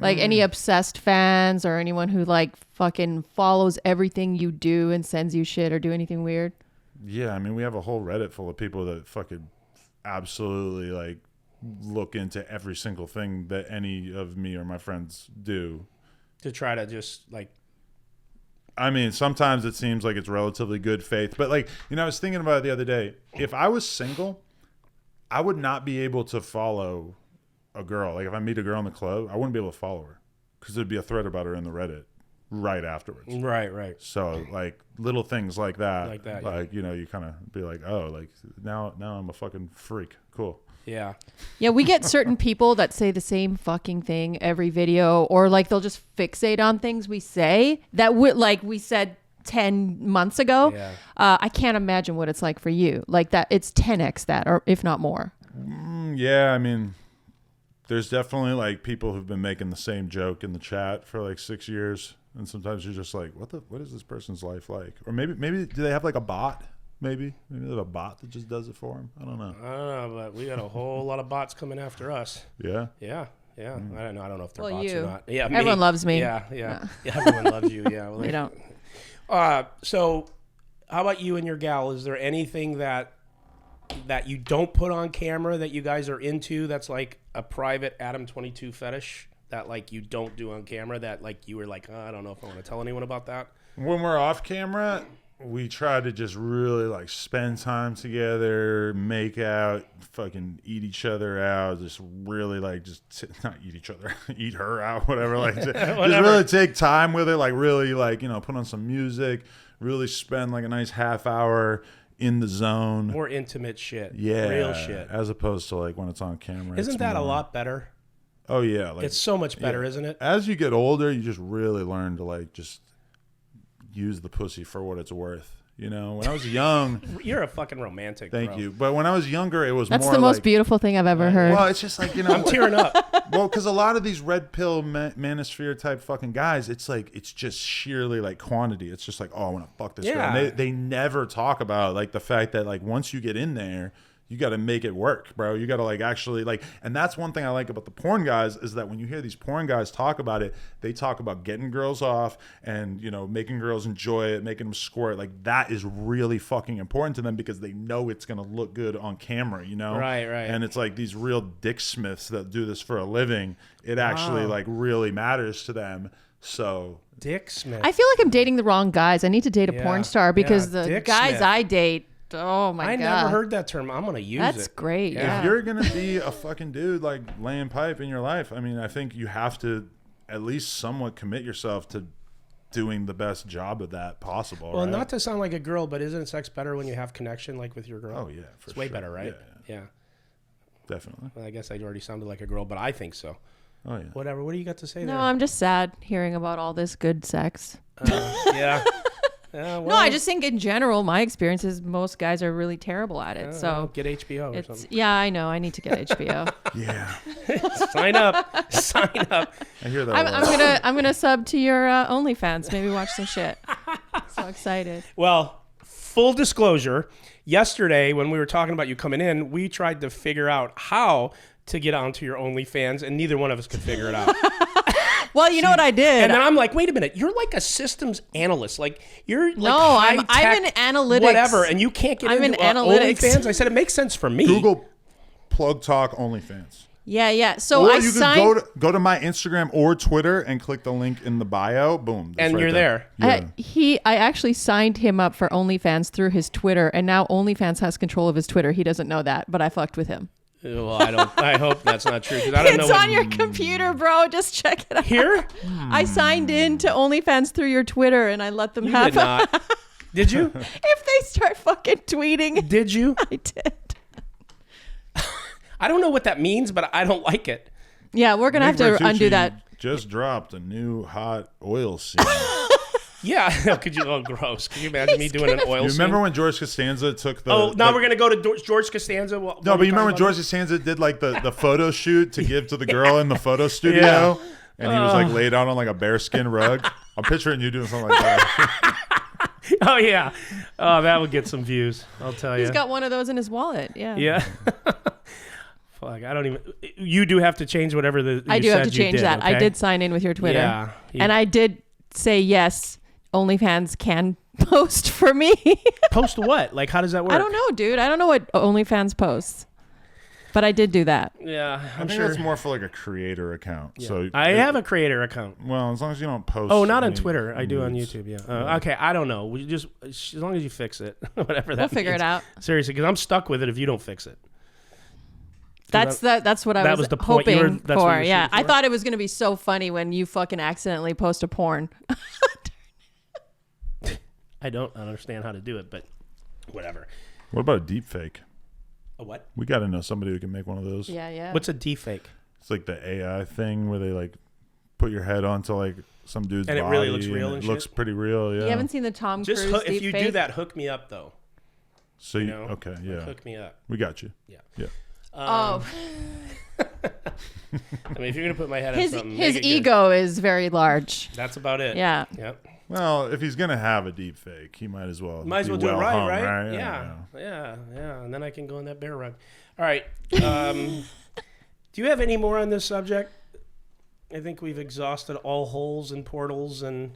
Like any obsessed fans or anyone who like fucking follows everything you do and sends you shit or do anything weird? Yeah, I mean, we have a whole Reddit full of people that fucking absolutely like look into every single thing that any of me or my friends do. To try to just like I mean, sometimes it seems like it's relatively good faith, but like, you know, I was thinking about it the other day. If I was single, I would not be able to follow a girl. Like if I meet a girl in the club, I wouldn't be able to follow her because there'd be a thread about her in the Reddit right afterwards. Right. So like little things like that, like you know, you kind of be like, oh, like now I'm a fucking freak. Cool. Yeah. Yeah, we get certain people that say the same fucking thing every video, or like they'll just fixate on things we say that like we said 10 months ago. Yeah. I can't imagine what it's like for you. Like that, it's 10x that, or if not more. Yeah, I mean, there's definitely like people who've been making the same joke in the chat for like 6 years, and sometimes you're just like, what is this person's life like? Or maybe do they have like a bot? Maybe they have a bot that just does it for them. I don't know, but we got a whole lot of bots coming after us. Yeah. I don't know if they're Well, bots you. or not. Yeah, Everyone loves me. Yeah, everyone loves you. Yeah, well, They don't. So, how about you and your gal? Is there anything that you don't put on camera that you guys are into? That's like a private ADAM22 fetish that like you don't do on camera. That like you were like, I don't know if I want to tell anyone about that. When we're off camera, we try to just really like spend time together, make out, fucking eat each other out, just really like not eat each other, eat her out, whatever. Like just really take time with it, like really like, you know, put on some music, really spend like a nice half hour in the zone. More intimate shit. Yeah. Real shit. As opposed to like when it's on camera. Isn't that a lot better? Oh yeah. Like, it's so much better, isn't it? As you get older, you just really learn to like just use the pussy for what it's worth. You know, when I was young, you're a fucking romantic. Thank bro. you. But when I was younger, it was That's more the most like, beautiful thing I've ever heard. Well, it's just like, you know, I'm tearing up. Well, because a lot of these red pill manosphere type fucking guys, it's like, it's just sheerly like quantity. It's just like, oh, I want to fuck this girl. And they never talk about like the fact that like once you get in there, you got to make it work, bro. You got to like actually like, and that's one thing I like about the porn guys is that when you hear these porn guys talk about it, they talk about getting girls off and, you know, making girls enjoy it, making them squirt. Like that is really fucking important to them because they know it's going to look good on camera, you know? Right. And it's like these real dick smiths that do this for a living. It actually like really matters to them. So Dick Smith. I feel like I'm dating the wrong guys. I need to date a porn star because the Dick guys Smith. I date, oh my God. I never heard that term. I'm going to use it. That's great. Yeah. If you're going to be a fucking dude like laying pipe in your life, I mean, I think you have to at least somewhat commit yourself to doing the best job of that possible. Well, right? not to sound like a girl, but isn't sex better when you have connection like with your girl? Oh, yeah. It's way better, right? Yeah. Definitely. Well, I guess I already sounded like a girl, but I think so. Oh, yeah. Whatever. What do you got to say No, there? I'm just sad hearing about all this good sex. Yeah. Well, No, I just think in general, my experience is most guys are really terrible at it. So get HBO or something. Yeah, I know. I need to get HBO. Yeah. Sign up. Sign up. I hear that. I'm gonna sub to your OnlyFans. Maybe watch some shit. So excited. Well, full disclosure, yesterday when we were talking about you coming in, we tried to figure out how to get onto your OnlyFans, and neither one of us could figure it out. Well, you know what I did? And then I'm like, wait a minute, you're like a systems analyst. Like you're like No, I'm in analytics. Whatever, and you can't get I'm into in analytics. OnlyFans. I said it makes sense for me. Google plug talk OnlyFans. Yeah. So Or I you signed. could go to my Instagram or Twitter and click the link in the bio. Boom. And you're there. Yeah. I actually signed him up for OnlyFans through his Twitter, and now OnlyFans has control of his Twitter. He doesn't know that, but I fucked with him. Well, I hope that's not true because I don't know. It's on your computer, bro. Just check it out. Here? I signed in to OnlyFans through your Twitter, and I let them You have did not. Did you? If they start fucking tweeting, Did you? I did. I don't know what that means, but I don't like it. Yeah, we're gonna have Nick to undo Vertucci that. Just dropped a new hot oil scene. Yeah. Could you? Oh, gross. Could you imagine me doing an oil You scene? remember when George Costanza took the? Oh, now the- we're gonna go to George Costanza. No, but you remember when George Costanza did like the photo shoot to give to the girl in the photo studio, Yeah. and he was like laid out on like a bearskin rug. I'm picturing you doing something like that. Oh yeah. Oh, that would get some views. I'll tell you. He's got one of those in his wallet. Yeah. Yeah. Fuck. I don't even. You do have to change whatever the. I you do have said to you change did, that. I okay? did sign in with your Twitter. Yeah. And I did say yes. OnlyFans can post for me. Post what? Like, how does that work? I don't know, dude. I don't know what OnlyFans posts. But I did do that. Yeah, I think that's more for like a creator account. Yeah. So I have a creator account. Well, as long as you don't post. Oh, not on any Twitter. I do on nudes. YouTube. Yeah. Okay. I don't know. We just as long as you fix it, whatever that. We'll figure means. it out. Seriously, because I'm stuck with it if you don't fix it. That's what I was the point. hoping That's what for. you were Yeah, shooting I for? thought it was gonna be so funny when you fucking accidentally post a porn. I don't understand how to do it, but whatever. What about a deep fake? A what? We got to know somebody who can make one of those. Yeah. What's a deepfake? It's like the AI thing where they like put your head onto like some dude's And it body. really looks real and it looks shit? pretty real. Yeah. You haven't seen the Tom Just Cruise if you deepfake? do that, hook me up though. So You know? okay, yeah, Hook me up. we got you. Yeah. Yeah. Oh, I mean, if you're gonna put my head on his something, his make it good. ego is very large. That's about it. Yeah. Yep. Well, if he's gonna have a deep fake, he might as well. Might as be well do it right, hung, right? Yeah. Yeah. And then I can go on that bear rug. All right. Do you have any more on this subject? I think we've exhausted all holes and portals. And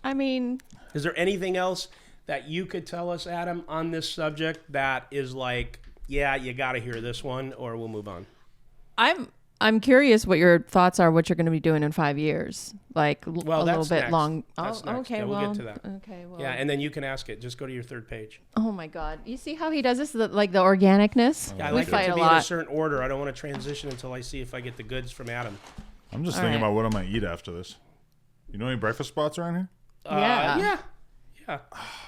I mean, is there anything else that you could tell us, Adam, on this subject that is like, yeah, you got to hear this one, or we'll move on? I'm curious what your thoughts are. What you're going to be doing in 5 years, like Well, a little that's bit next. long. That's Oh, next. okay. Yeah, we'll well, get to that. Okay. Well. Yeah, and then you can ask it. Just go to your third page. Oh my God! You see how he does this? Like the organicness. Yeah, I we like it fight to a be in a lot. certain order. I don't want to transition until I see if I get the goods from Adam. I'm just All thinking right. about what I'm gonna eat after this. You know any breakfast spots around here? Yeah. Yeah.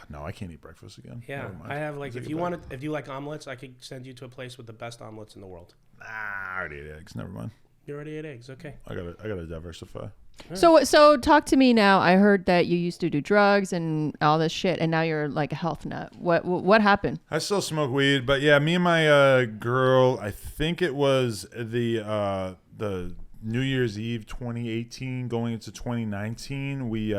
No, I can't eat breakfast again. Yeah, Never mind. I have like Take if it you back. want if you like omelets, I could send you to a place with the best omelets in the world. Nah, I already ate eggs. Never mind. You already ate eggs, okay? I gotta diversify. So talk to me now. I heard that you used to do drugs and all this shit, and now you're like a health nut. What happened? I still smoke weed, but yeah, me and my girl. I think it was the New Year's Eve 2018 going into 2019. We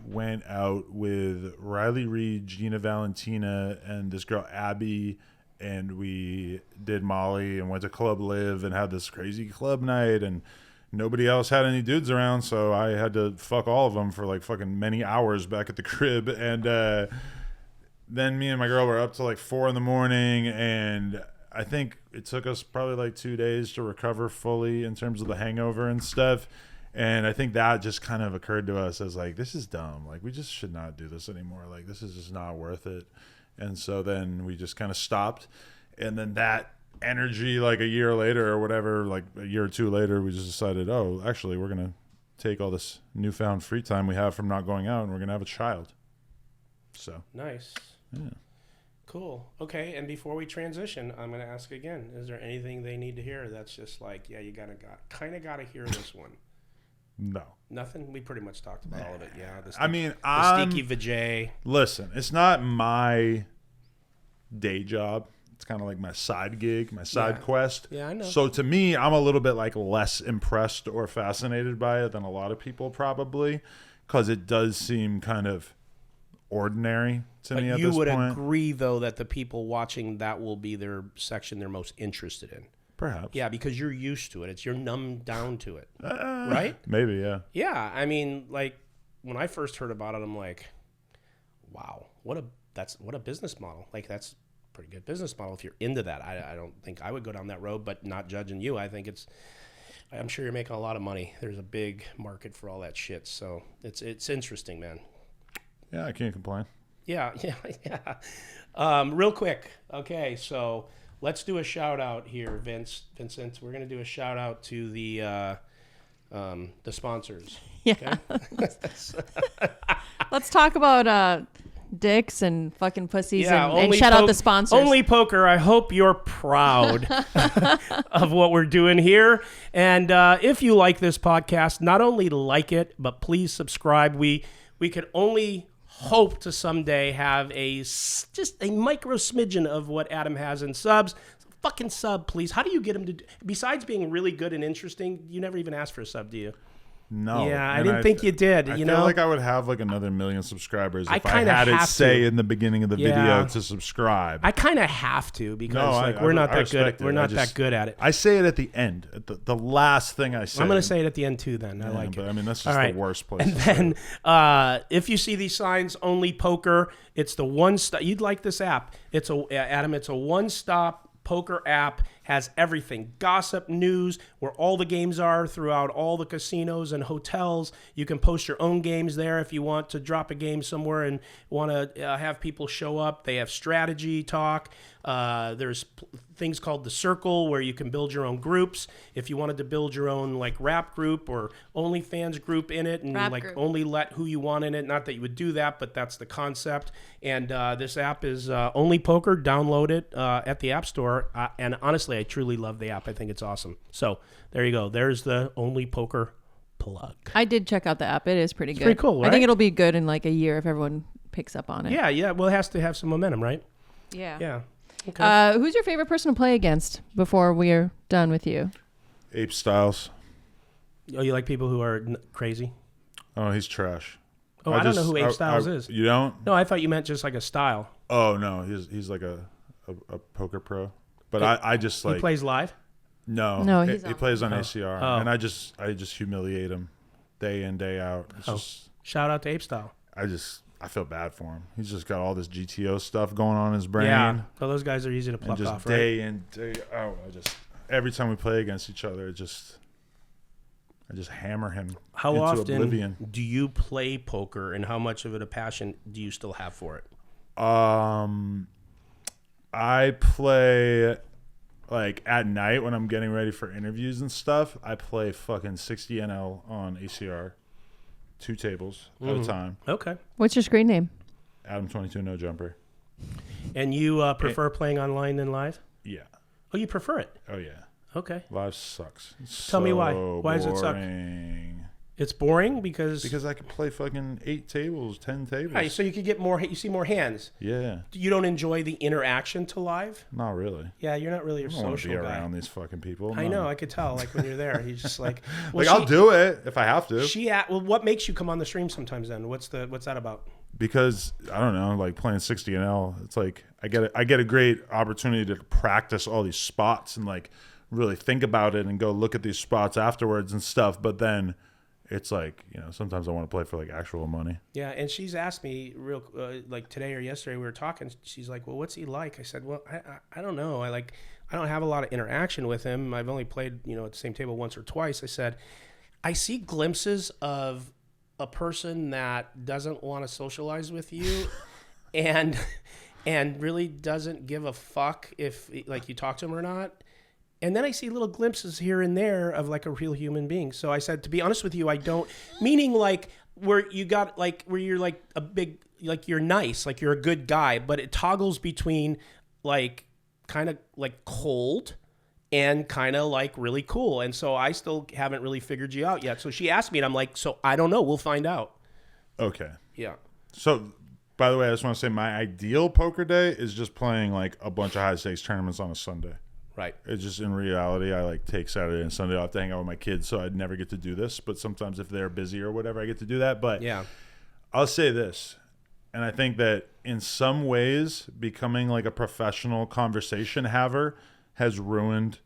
went out with Riley Reed, Gina Valentina, and this girl Abby, and we did Molly and went to Club Live and had this crazy club night, and nobody else had any dudes around, so I had to fuck all of them for like fucking many hours back at the crib. And then me and my girl were up till like 4 a.m, and I think it took us probably like 2 days to recover fully in terms of the hangover and stuff. And I think that just kind of occurred to us as like, this is dumb. Like, we just should not do this anymore. Like, this is just not worth it. And so then we just kind of stopped. And then that energy, like a year later or whatever, like a year or two later, we just decided, oh, actually, we're going to take all this newfound free time we have from not going out, and we're going to have a child. So. Nice. Yeah. Cool. Okay, and before we transition, I'm going to ask again, is there anything they need to hear that's just like, yeah, you kind of got to hear this one? No. Nothing? We pretty much talked about all of it, yeah. I'm Steaky Vajay. Listen, it's not my day job. It's kind of like my side gig, my side quest. Yeah, I know. So to me, I'm a little bit like less impressed or fascinated by it than a lot of people probably, because it does seem kind of ordinary to me at You this would point. agree, though, that the people watching that will be their section they're most interested in. Perhaps. Yeah, because you're used to it. You're numbed down to it, right? Maybe, yeah. Yeah, I mean, like when I first heard about it, I'm like, wow, what a business model. Like that's a pretty good business model if you're into that. I don't think I would go down that road, but not judging you. I think I'm sure you're making a lot of money. There's a big market for all that shit, so it's interesting, man. Yeah, I can't complain. Yeah. Real quick, okay, so. Let's do a shout out here, Vincent. We're gonna do a shout out to the sponsors. Yeah. Let's talk about dicks and fucking pussies and shout out the sponsors. Only Poker. I hope you're proud of what we're doing here. And if you like this podcast, not only like it, but please subscribe. We could only hope to someday have just a micro smidgen of what Adam has in subs. Fucking sub, please. How do you get him to besides being really good and interesting, you never even ask for a sub, do you? No. Yeah, I And didn't think you did. I you feel know, like I would have like another 1 million subscribers if I kinda had it have say to. in the beginning of the video to subscribe. I kind of have to because No, we're not I that good. respect it. We're not I just- that good at it. I say it at the end, at the last thing I say. I'm going to say it at the end too. Then I like but it. I mean, that's All just right. the worst place. And to say then it. if you see these signs, only Poker. It's the one stop. You'd like this app. It's Adam. It's a one-stop poker app. has everything. Gossip, news, where all the games are throughout all the casinos and hotels. You can post your own games there if you want to drop a game somewhere and want to have people show up. They have strategy talk. There's things called the Circle where you can build your own groups. If you wanted to build your own like rap group or OnlyFans group in it and Rap like group. only let who you want in it. Not that you would do that, but that's the concept. And this app is Only Poker. Download it at the App Store. And honestly, I truly love the app. I think it's awesome. So there you go. There's the Only Poker plug. I did check out the app. It is pretty good. pretty cool, I right? think it'll be good in like a year if everyone picks up on it. Yeah. Well, it has to have some momentum, right? Yeah. Yeah. Okay. Who's your favorite person to play against before we're done with you? Ape Styles. Oh, you like people who are crazy? Oh, he's trash. Oh, I don't know who Ape Styles is. You don't? No, I thought you meant just like a style. Oh no, he's like a poker pro. But I just like He plays live? No, he's he on. plays on ACR, Oh. and I just humiliate him day in day out. It's just Shout out to Ape Style. I feel bad for him. He's just got all this GTO stuff going on in his brain. Yeah. Well, those guys are easy to and pluck just off, right? day in day out. Every time we play against each other, I just hammer him How into often oblivion. do you play poker, and how much of it a passion do you still have for it? I play like at night when I'm getting ready for interviews and stuff. I play fucking 60 NL on ACR, 2 tables at a time. Okay. What's your screen name? ADAM22 NoJumper. And you prefer playing online than live? Yeah. Oh, you prefer it? Oh yeah. Okay. Live sucks. It's Tell me why. so Why does it suck? boring. It's boring because Because I could play fucking 8 tables, 10 tables. Right, so you could get more. You see more hands. Yeah. You don't enjoy the interaction to live? Not really. Yeah, you're not really a I don't want to social be guy. around these fucking people. I No. know. I could tell. Like when you're there, he's just like. Well, I'll do it if I have to. Well, what makes you come on the stream sometimes? Then what's that about? Because I don't know, like playing 60 NL, it's like I get a great opportunity to practice all these spots and like really think about it and go look at these spots afterwards and stuff. But then it's like, sometimes I want to play for like actual money. Yeah, and she's asked me like today or yesterday we were talking. She's like, "Well, what's he like?" I said, "Well, I don't know. I don't have a lot of interaction with him. I've only played at the same table once or twice." I said, "I see glimpses of a person that doesn't want to socialize with you, and really doesn't give a fuck if like you talk to him or not." And then I see little glimpses here and there of like a real human being. So I said, to be honest with you, I don't, meaning like where you're like a big, like you're nice, like you're a good guy, but it toggles between like kind of like cold and kind of like really cool. And so I still haven't really figured you out yet. So she asked me and I'm like, so I don't know. We'll find out. Okay. Yeah. So, by the way, I just want to say my ideal poker day is just playing like a bunch of high stakes tournaments on a Sunday. Right. It's just in reality, I like take Saturday and Sunday off to hang out with my kids, so I'd never get to do this. But sometimes if they're busy or whatever, I get to do that. But Yeah. I'll say this, and I think that in some ways, becoming like a professional conversation haver has ruined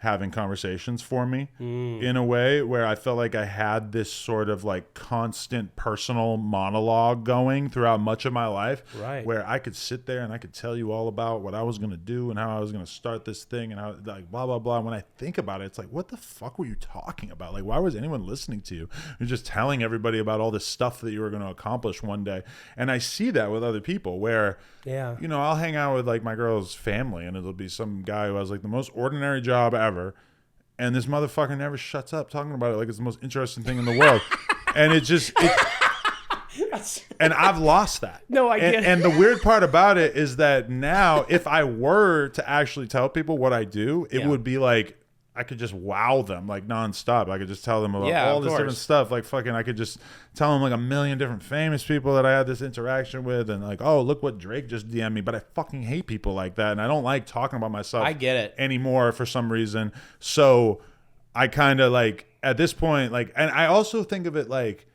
having conversations for me in a way where I felt like I had this sort of like constant personal monologue going throughout much of my life, Right. where I could sit there and I could tell you all about what I was going to do and how I was going to start this thing and how like blah, blah, blah. And when I think about it, it's like, what the fuck were you talking about? Like, why was anyone listening to you? You're just telling everybody about all this stuff that you were going to accomplish one day. And I see that with other people where, Yeah. I'll hang out with like my girl's family and it'll be some guy who has like the most ordinary job ever. And this motherfucker never shuts up talking about it like it's the most interesting thing in the world. And and I've lost that. No, I get it. And the weird part about it is that now if I were to actually tell people what I do, it would be like, I could just wow them like nonstop. I could just tell them about all of this different course. stuff. Like fucking, I could just tell them like a million different famous people that I had this interaction with, and like, oh, look what Drake just DM'd me. But I fucking hate people like that, and I don't like talking about myself. I get it. Anymore for some reason. So I kind of like at this point, like, and I also think of it like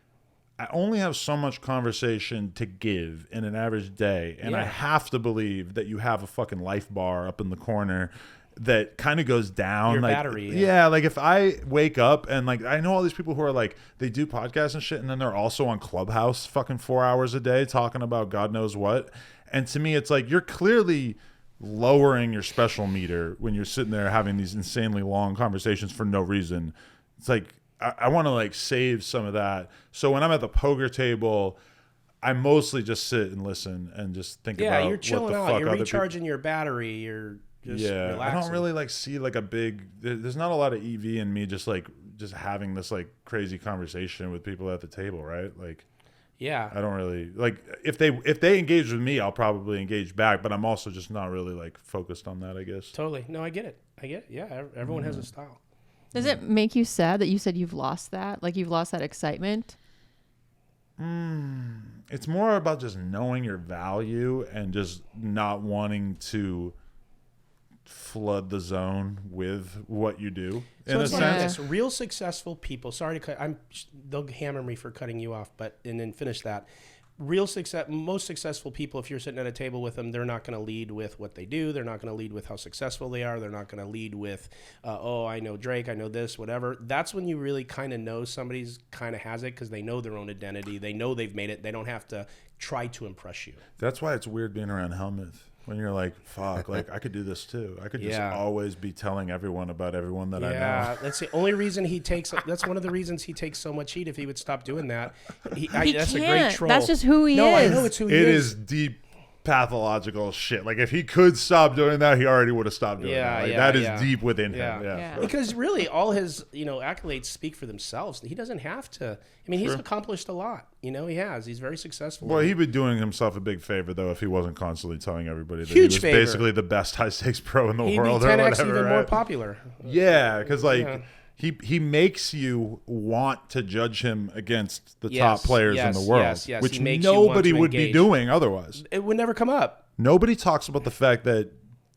I only have so much conversation to give in an average day, and I Yeah. have to believe that you have a fucking life bar up in the corner that kind of goes down. Your like, battery, yeah. Like if I wake up and like I know all these people who are like they do podcasts and shit, and then they're also on Clubhouse fucking 4 hours a day talking about God knows what. And to me, it's like you're clearly lowering your special meter when you're sitting there having these insanely long conversations for no reason. It's like I want to like save some of that. So when I'm at the poker table, I mostly just sit and listen and just think about you're chilling what the out. fuck You're other recharging your battery. You're just relaxing. I don't really like see like a big. There's not a lot of EV in me. Just having this like crazy conversation with people at the table, right? Like, yeah, I don't really like if they engage with me, I'll probably engage back. But I'm also just not really like focused on that, I guess. Totally. No, I get it. Yeah, everyone has a style. Does it make you sad that you said you've lost that? Like you've lost that excitement? It's more about just knowing your value and just not wanting to flood the zone with what you do. So in a it's like sense, this. Real successful people. Sorry to cut. They'll hammer me for cutting you off, and then finish that. Real success. Most successful people, if you're sitting at a table with them, they're not going to lead with what they do. They're not going to lead with how successful they are. They're not going to lead with, I know Drake, I know this, whatever. That's when you really kind of know somebody's kind of has it because they know their own identity. They know they've made it. They don't have to try to impress you. That's why it's weird being around Helmuth. When you're like, fuck, like I could do this too. I could just always be telling everyone about everyone that I know. Yeah, that's the only reason he takes. That's one of the reasons he takes so much heat. If he would stop doing that, that's a great troll. That's just who he is. No, I know it's who he is. It is deep pathological shit. Like if he could stop doing that, he already would have stopped doing that. Like that is deep within him. Yeah. Because really, all his accolades speak for themselves. He doesn't have to. I mean, he's accomplished a lot. He has. He's very successful. Well, he'd be doing himself a big favor though if he wasn't constantly telling everybody that he was basically the best high stakes pro in the world or whatever. He'd be 10x even more popular. Yeah, because he makes you want to judge him against the top players in the world, which nobody would be doing otherwise. It would never come up. Nobody talks about the fact that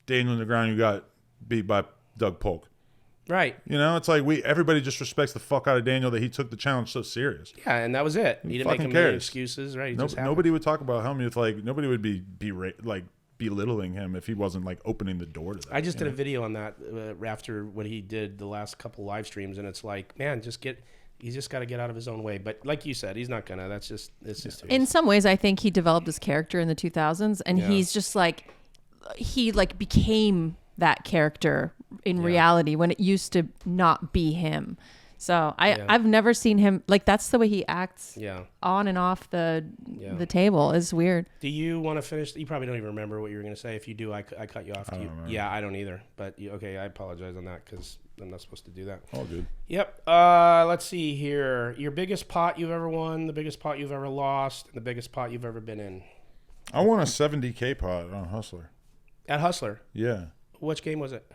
Daniel Negreanu got beat by Doug Polk. Right. It's like everybody just respects the fuck out of Daniel that he took the challenge so serious. Yeah, and that was it. He didn't make a million excuses, right? Nobody would talk about Helmuth. Like nobody would be belittling him if he wasn't like opening the door to that. I just did a video on that after what he did the last couple live streams, and it's like, man, he's just got to get out of his own way. But like you said, he's not gonna. It's just in some ways, I think he developed his character in the 2000s, and he's just like he became that character in reality when it used to not be him. So I've never seen him like that's the way he acts on and off the table is weird. Do you want to finish? You probably don't even remember what you were going to say. If you do, I cut you off. Yeah, I don't either. But okay, I apologize on that because I'm not supposed to do that. All good. Yep. Let's see here. Your biggest pot you've ever won, the biggest pot you've ever lost, and the biggest pot you've ever been in. I won a 70K pot on Hustler. At Hustler? Yeah. Which game was it?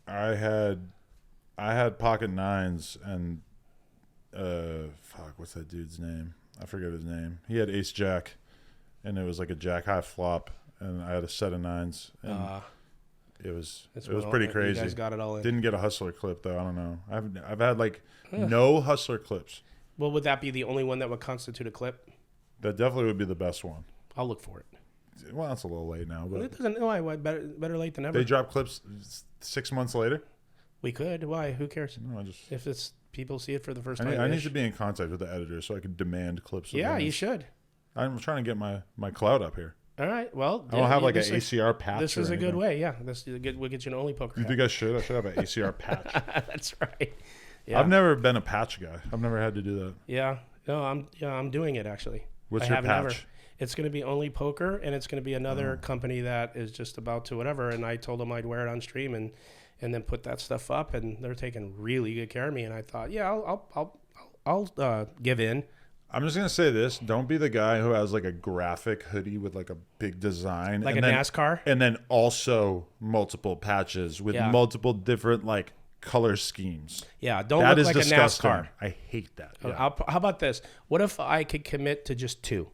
I had pocket nines and what's that dude's name? I forget his name. He had ace jack, and it was like a jack high flop, and I had a set of nines, and it was pretty crazy. You guys got it all in. Didn't get a Hustler clip though. I don't know. I've had like no Hustler clips. Well, would that be the only one that would constitute a clip? That definitely would be the best one. I'll look for it. Well, that's a little late now, but it doesn't. Why? Better late than never. They drop clips 6 months later. We could. Why? Who cares? No, if it's people see it for the first time. I need to be in contact with the editor so I can demand clips. Yeah, you should. I'm trying to get my clout up here. All right. Well, I don't have like an ACR patch. This is a good way. Yeah, we'll get you an only poker. You think I should? I should have an ACR patch. That's right. Yeah. I've never been a patch guy. I've never had to do that. Yeah. No, I'm doing it actually. What's your patch? It's going to be only poker, and it's going to be another company that is just about to whatever. And I told them I'd wear it on stream and then put that stuff up, and they're taking really good care of me. And I thought, yeah, I'll give in. I'm just gonna say this: don't be the guy who has like a graphic hoodie with like a big design, like NASCAR, and then also multiple patches with multiple different like color schemes. Yeah, don't look like disgusting. A NASCAR. I hate that. Yeah. How about this? What if I could commit to just 2?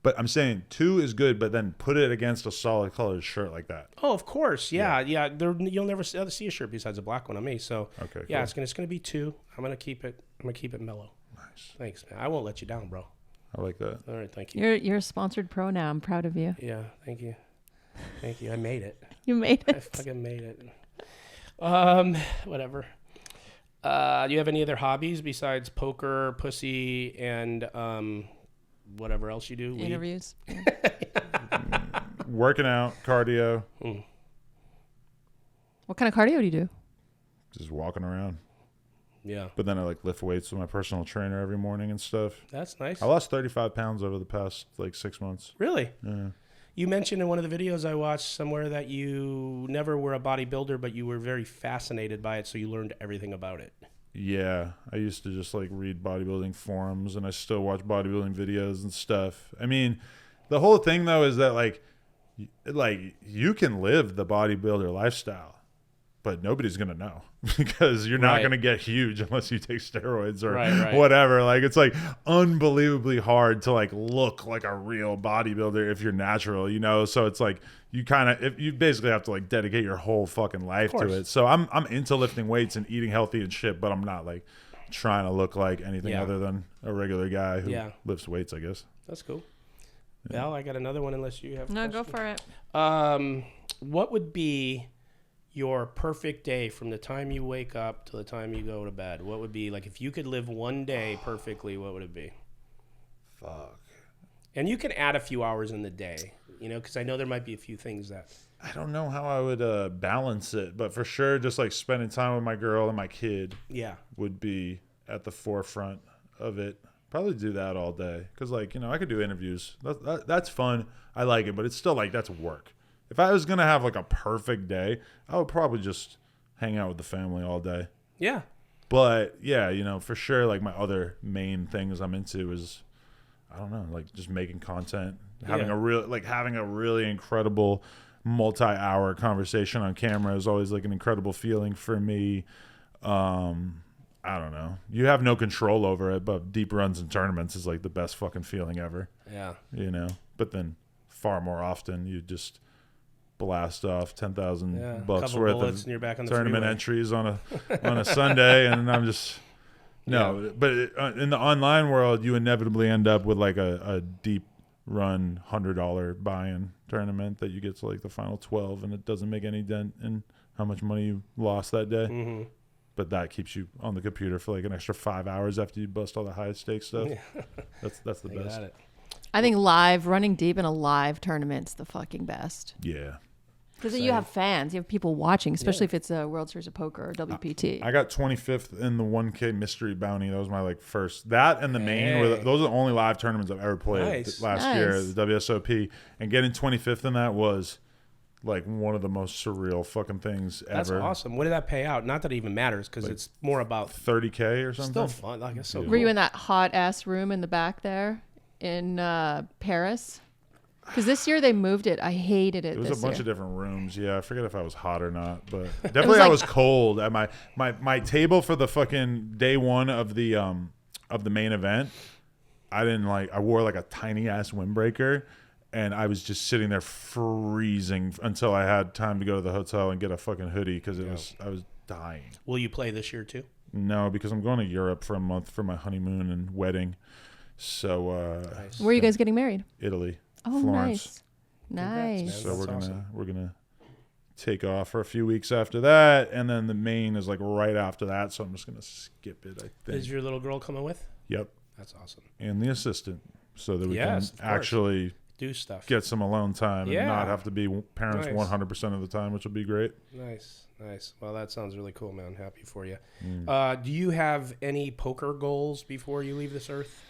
But I'm saying 2 is good, but then put it against a solid colored shirt like that. Oh, of course, yeah. You'll never see a shirt besides a black one on me. So okay, yeah, cool. it's gonna be 2. I'm gonna keep it mellow. Nice. Thanks, man. I won't let you down, bro. I like that. All right, thank you. You're a sponsored pro now. I'm proud of you. Yeah, thank you. I made it. You made it. I fucking made it. Whatever. Do you have any other hobbies besides poker, pussy, and whatever else you do? Interviews. Working out, cardio. What kind of cardio do you do? Just walking around. Yeah. But then I like lift weights with my personal trainer every morning and stuff. That's nice. I lost 35 pounds over the past like 6 months. Really? Yeah. You mentioned in one of the videos I watched somewhere that you never were a bodybuilder, but you were very fascinated by it, so you learned everything about it. Yeah, I used to just like read bodybuilding forums, and I still watch bodybuilding videos and stuff. I mean, the whole thing though is that like you can live the bodybuilder lifestyle, but nobody's gonna know because you're not gonna get huge unless you take steroids or whatever. Like it's like unbelievably hard to like look like a real bodybuilder if you're natural, you know. So it's like you basically have to like dedicate your whole fucking life to it. So I'm into lifting weights and eating healthy and shit, but I'm not like trying to look like anything other than a regular guy who lifts weights, I guess. That's cool. Val, I got another one unless you have. No, go for it. What would be your perfect day from the time you wake up to the time you go to bed? What would be like if you could live one day perfectly? What would it be? Fuck. And you can add a few hours in the day, you know, because I know there might be a few things that. I don't know how I would balance it, but for sure, just like spending time with my girl and my kid, would be at the forefront of it. Probably do that all day because, like, you know, I could do interviews. That's fun. I like it, but it's still like that's work. If I was gonna have like a perfect day, I would probably just hang out with the family all day. Yeah. But yeah, you know, for sure, like my other main things I'm into is, I don't know, like just making content, having a really incredible multi-hour conversation on camera is always like an incredible feeling for me. I don't know. You have no control over it, but deep runs and tournaments is like the best fucking feeling ever. Yeah. You know, but then far more often you just blast off $10,000 worth of tournament entries on a Sunday, and I'm just But in the online world, you inevitably end up with like a deep run $100 buy-in tournament that you get to like the final 12, and it doesn't make any dent in how much money you lost that day. Mm-hmm. But that keeps you on the computer for like an extra 5 hours after you bust all the high stakes stuff. That's the best. I think running deep in a live tournament's the fucking best. Yeah. Because you have fans, you have people watching, especially if it's a World Series of Poker or WPT. I got 25th in the 1K Mystery Bounty. that was my like first. That and the main those are the only live tournaments I've ever played last year, the WSOP. And getting 25th in that was like one of the most surreal fucking things ever. That's awesome. What did that pay out? Not that it even matters because like it's more about $30K or something. Still fun. I guess so. Were you in that hot ass room in the back there in Paris? Because this year they moved it. I hated it. It was a bunch of different rooms. Yeah, I forget if I was hot or not, but definitely I was cold. At my table for the fucking day one of the main event, I wore like a tiny ass windbreaker. And I was just sitting there freezing until I had time to go to the hotel and get a fucking hoodie because I was dying. Will you play this year too? No, because I'm going to Europe for a month for my honeymoon and wedding. So nice. Where are you guys getting married? Italy. Oh, Florence. Nice. So we're gonna take off for a few weeks after that, and then the main is like right after that. So I'm just gonna skip it. I think. Is your little girl coming with? Yep. That's awesome. And the assistant, so that we can actually do stuff, get some alone time, and not have to be parents 100% of the time, which would be great. Nice. Well, that sounds really cool, man. Happy for you. Do you have any poker goals before you leave this earth?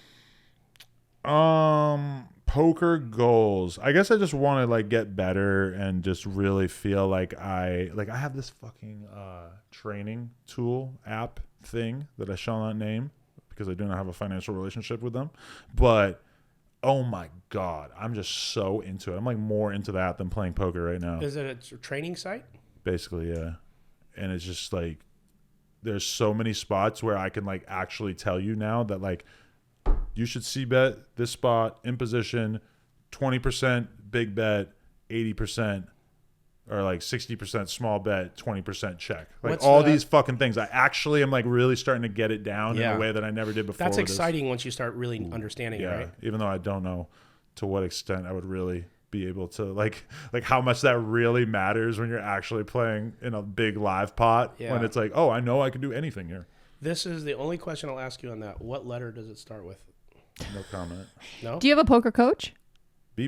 Poker goals. I guess I just want to like get better and just really feel like I have this fucking training tool app thing that I shall not name because I do not have a financial relationship with them, but oh my God, I'm just so into it. I'm like more into that than playing poker right now. Is it a training site? Basically, yeah. And it's just like there's so many spots where I can like actually tell you now that like you should c-bet this spot in position, 20% big bet, 80%, or like 60% small bet, 20% check. Like these fucking things. I actually am like really starting to get it down in a way that I never did before. That's exciting once you start really understanding it, right? Even though I don't know to what extent I would really be able to like how much that really matters when you're actually playing in a big live pot when it's like, oh, I know I can do anything here. This is the only question I'll ask you on that. What letter does it start with? No comment. No? Do you have a poker coach?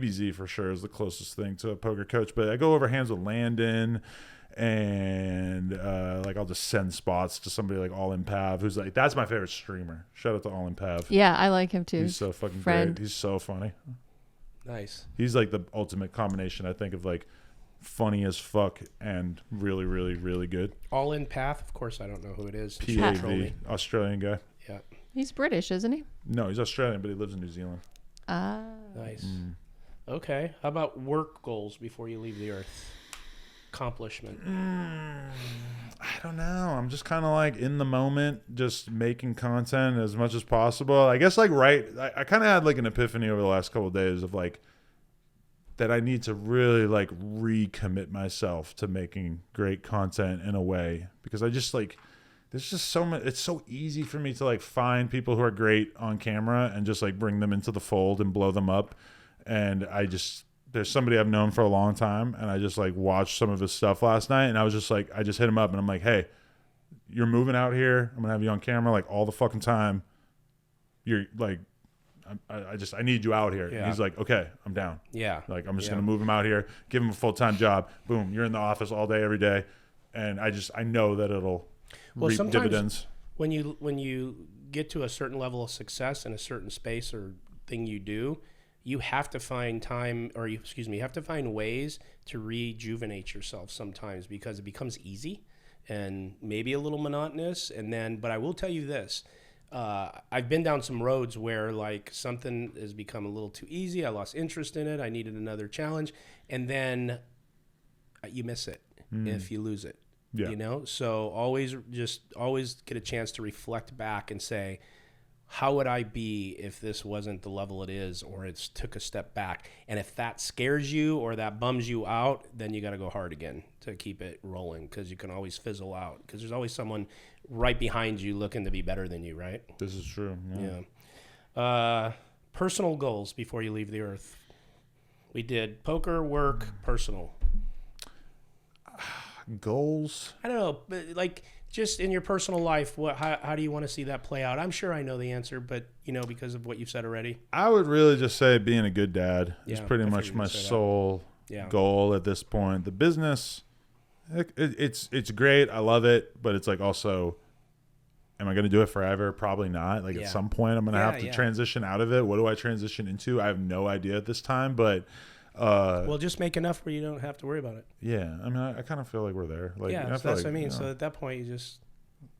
BBZ for sure is the closest thing to a poker coach. But I go over hands with Landon, and like I'll just send spots to somebody like All In Pav, who's like, that's my favorite streamer. Shout out to All In Pav. Yeah, I like him too. He's so fucking Friend. great. He's so funny. Nice. He's like the ultimate combination, I think, of like funny as fuck and really, really, really good. All In Path, of course, I don't know who it is. PAV, Australian guy. Yeah. He's British, isn't he? No, he's Australian, but he lives in New Zealand. Ah. Nice. Okay. How about work goals before you leave the earth? Accomplishment. I don't know. I'm just kind of like in the moment, just making content as much as possible. I guess like I kind of had like an epiphany over the last couple of days of like that I need to really like recommit myself to making great content in a way, because I just like there's just so much. It's so easy for me to like find people who are great on camera and just like bring them into the fold and blow them up. And there's somebody I've known for a long time, and I just like watched some of his stuff last night, and I was just like, I just hit him up and I'm like, hey, you're moving out here. I'm gonna have you on camera like all the fucking time. You're like, I need you out here. Yeah. And he's like, okay, I'm down. Yeah. Like I'm just gonna move him out here, give him a full-time job. Boom, you're in the office all day, every day, and I know that it'll reap dividends. When you get to a certain level of success in a certain space or thing you do, you have to find time, or you have to find ways to rejuvenate yourself sometimes, because it becomes easy and maybe a little monotonous. But I will tell you this, I've been down some roads where like something has become a little too easy. I lost interest in it. I needed another challenge. And then you miss it if you lose it, you know? So always get a chance to reflect back and say, how would I be if this wasn't the level it is, or it's took a step back? And if that scares you or that bums you out, then you got to go hard again to keep it rolling, because you can always fizzle out, because there's always someone right behind you looking to be better than you, right? This is true. Yeah. Personal goals before you leave the earth. We did poker, work, personal. Goals? I don't know, but like, just in your personal life, how do you want to see that play out? I'm sure I know the answer, but because of what you've said already. I would really just say being a good dad is pretty much my sole goal at this point. The business, it's great. I love it, but it's like also, am I going to do it forever? Probably not. Like at some point, I'm going to have to transition out of it. What do I transition into? I have no idea at this time, but. Well, just make enough where you don't have to worry about it. Yeah, I mean, I kind of feel like we're there. Like, so that's what I mean. So at that point, you just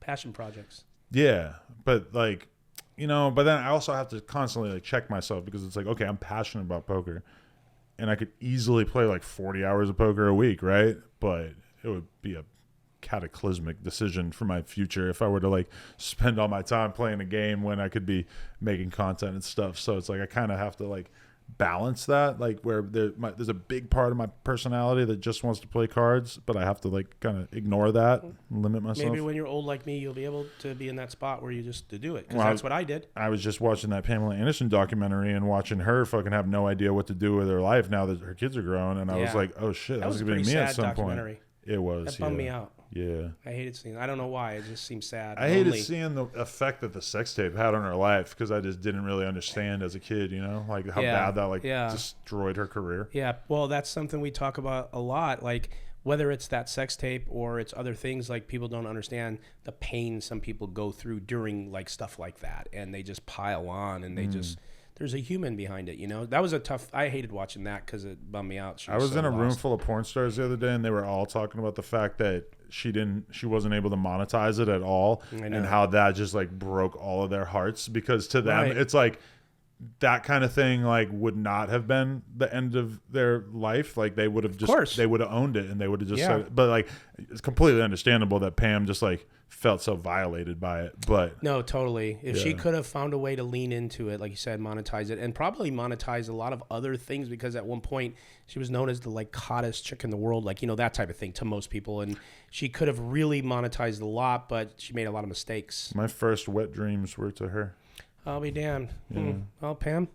passion projects. Yeah, but like, but then I also have to constantly like check myself, because it's like, okay, I'm passionate about poker, and I could easily play like 40 hours of poker a week, right? But it would be a cataclysmic decision for my future if I were to like spend all my time playing a game when I could be making content and stuff. So it's like I kind of have to like balance that, like where there's a big part of my personality that just wants to play cards, but I have to like kind of ignore that, limit myself. Maybe when you're old like me, you'll be able to be in that spot where you just to do it, because that's what I did. I was just watching that Pamela Anderson documentary and watching her fucking have no idea what to do with her life now that her kids are grown, and I was like, oh shit, that was gonna be me at some point. It was. That bummed me out. Yeah. I hated seeing it. I don't know why. It just seemed sad. I hated seeing the effect that the sex tape had on her life, because I just didn't really understand as a kid, like how bad that destroyed her career. Yeah. Well, that's something we talk about a lot. Like whether it's that sex tape or it's other things, like people don't understand the pain some people go through during like stuff like that. And they just pile on, and they just, there's a human behind it, That was I hated watching that because it bummed me out. I was in a room full of porn stars the other day, and they were all talking about the fact that she wasn't able to monetize it at all, and how that just like broke all of their hearts, because to them it's like that kind of thing like would not have been the end of their life. Like they would have just, they would have owned it, and they would have just said it. But like it's completely understandable that Pam just like felt so violated by it. But no, totally. If she could have found a way to lean into it, like you said, monetize it, and probably monetize a lot of other things, because at one point she was known as the like hottest chick in the world, like that type of thing to most people, and she could have really monetized a lot, but she made a lot of mistakes. My first wet dreams were to her. I'll be damned. Well, Pam,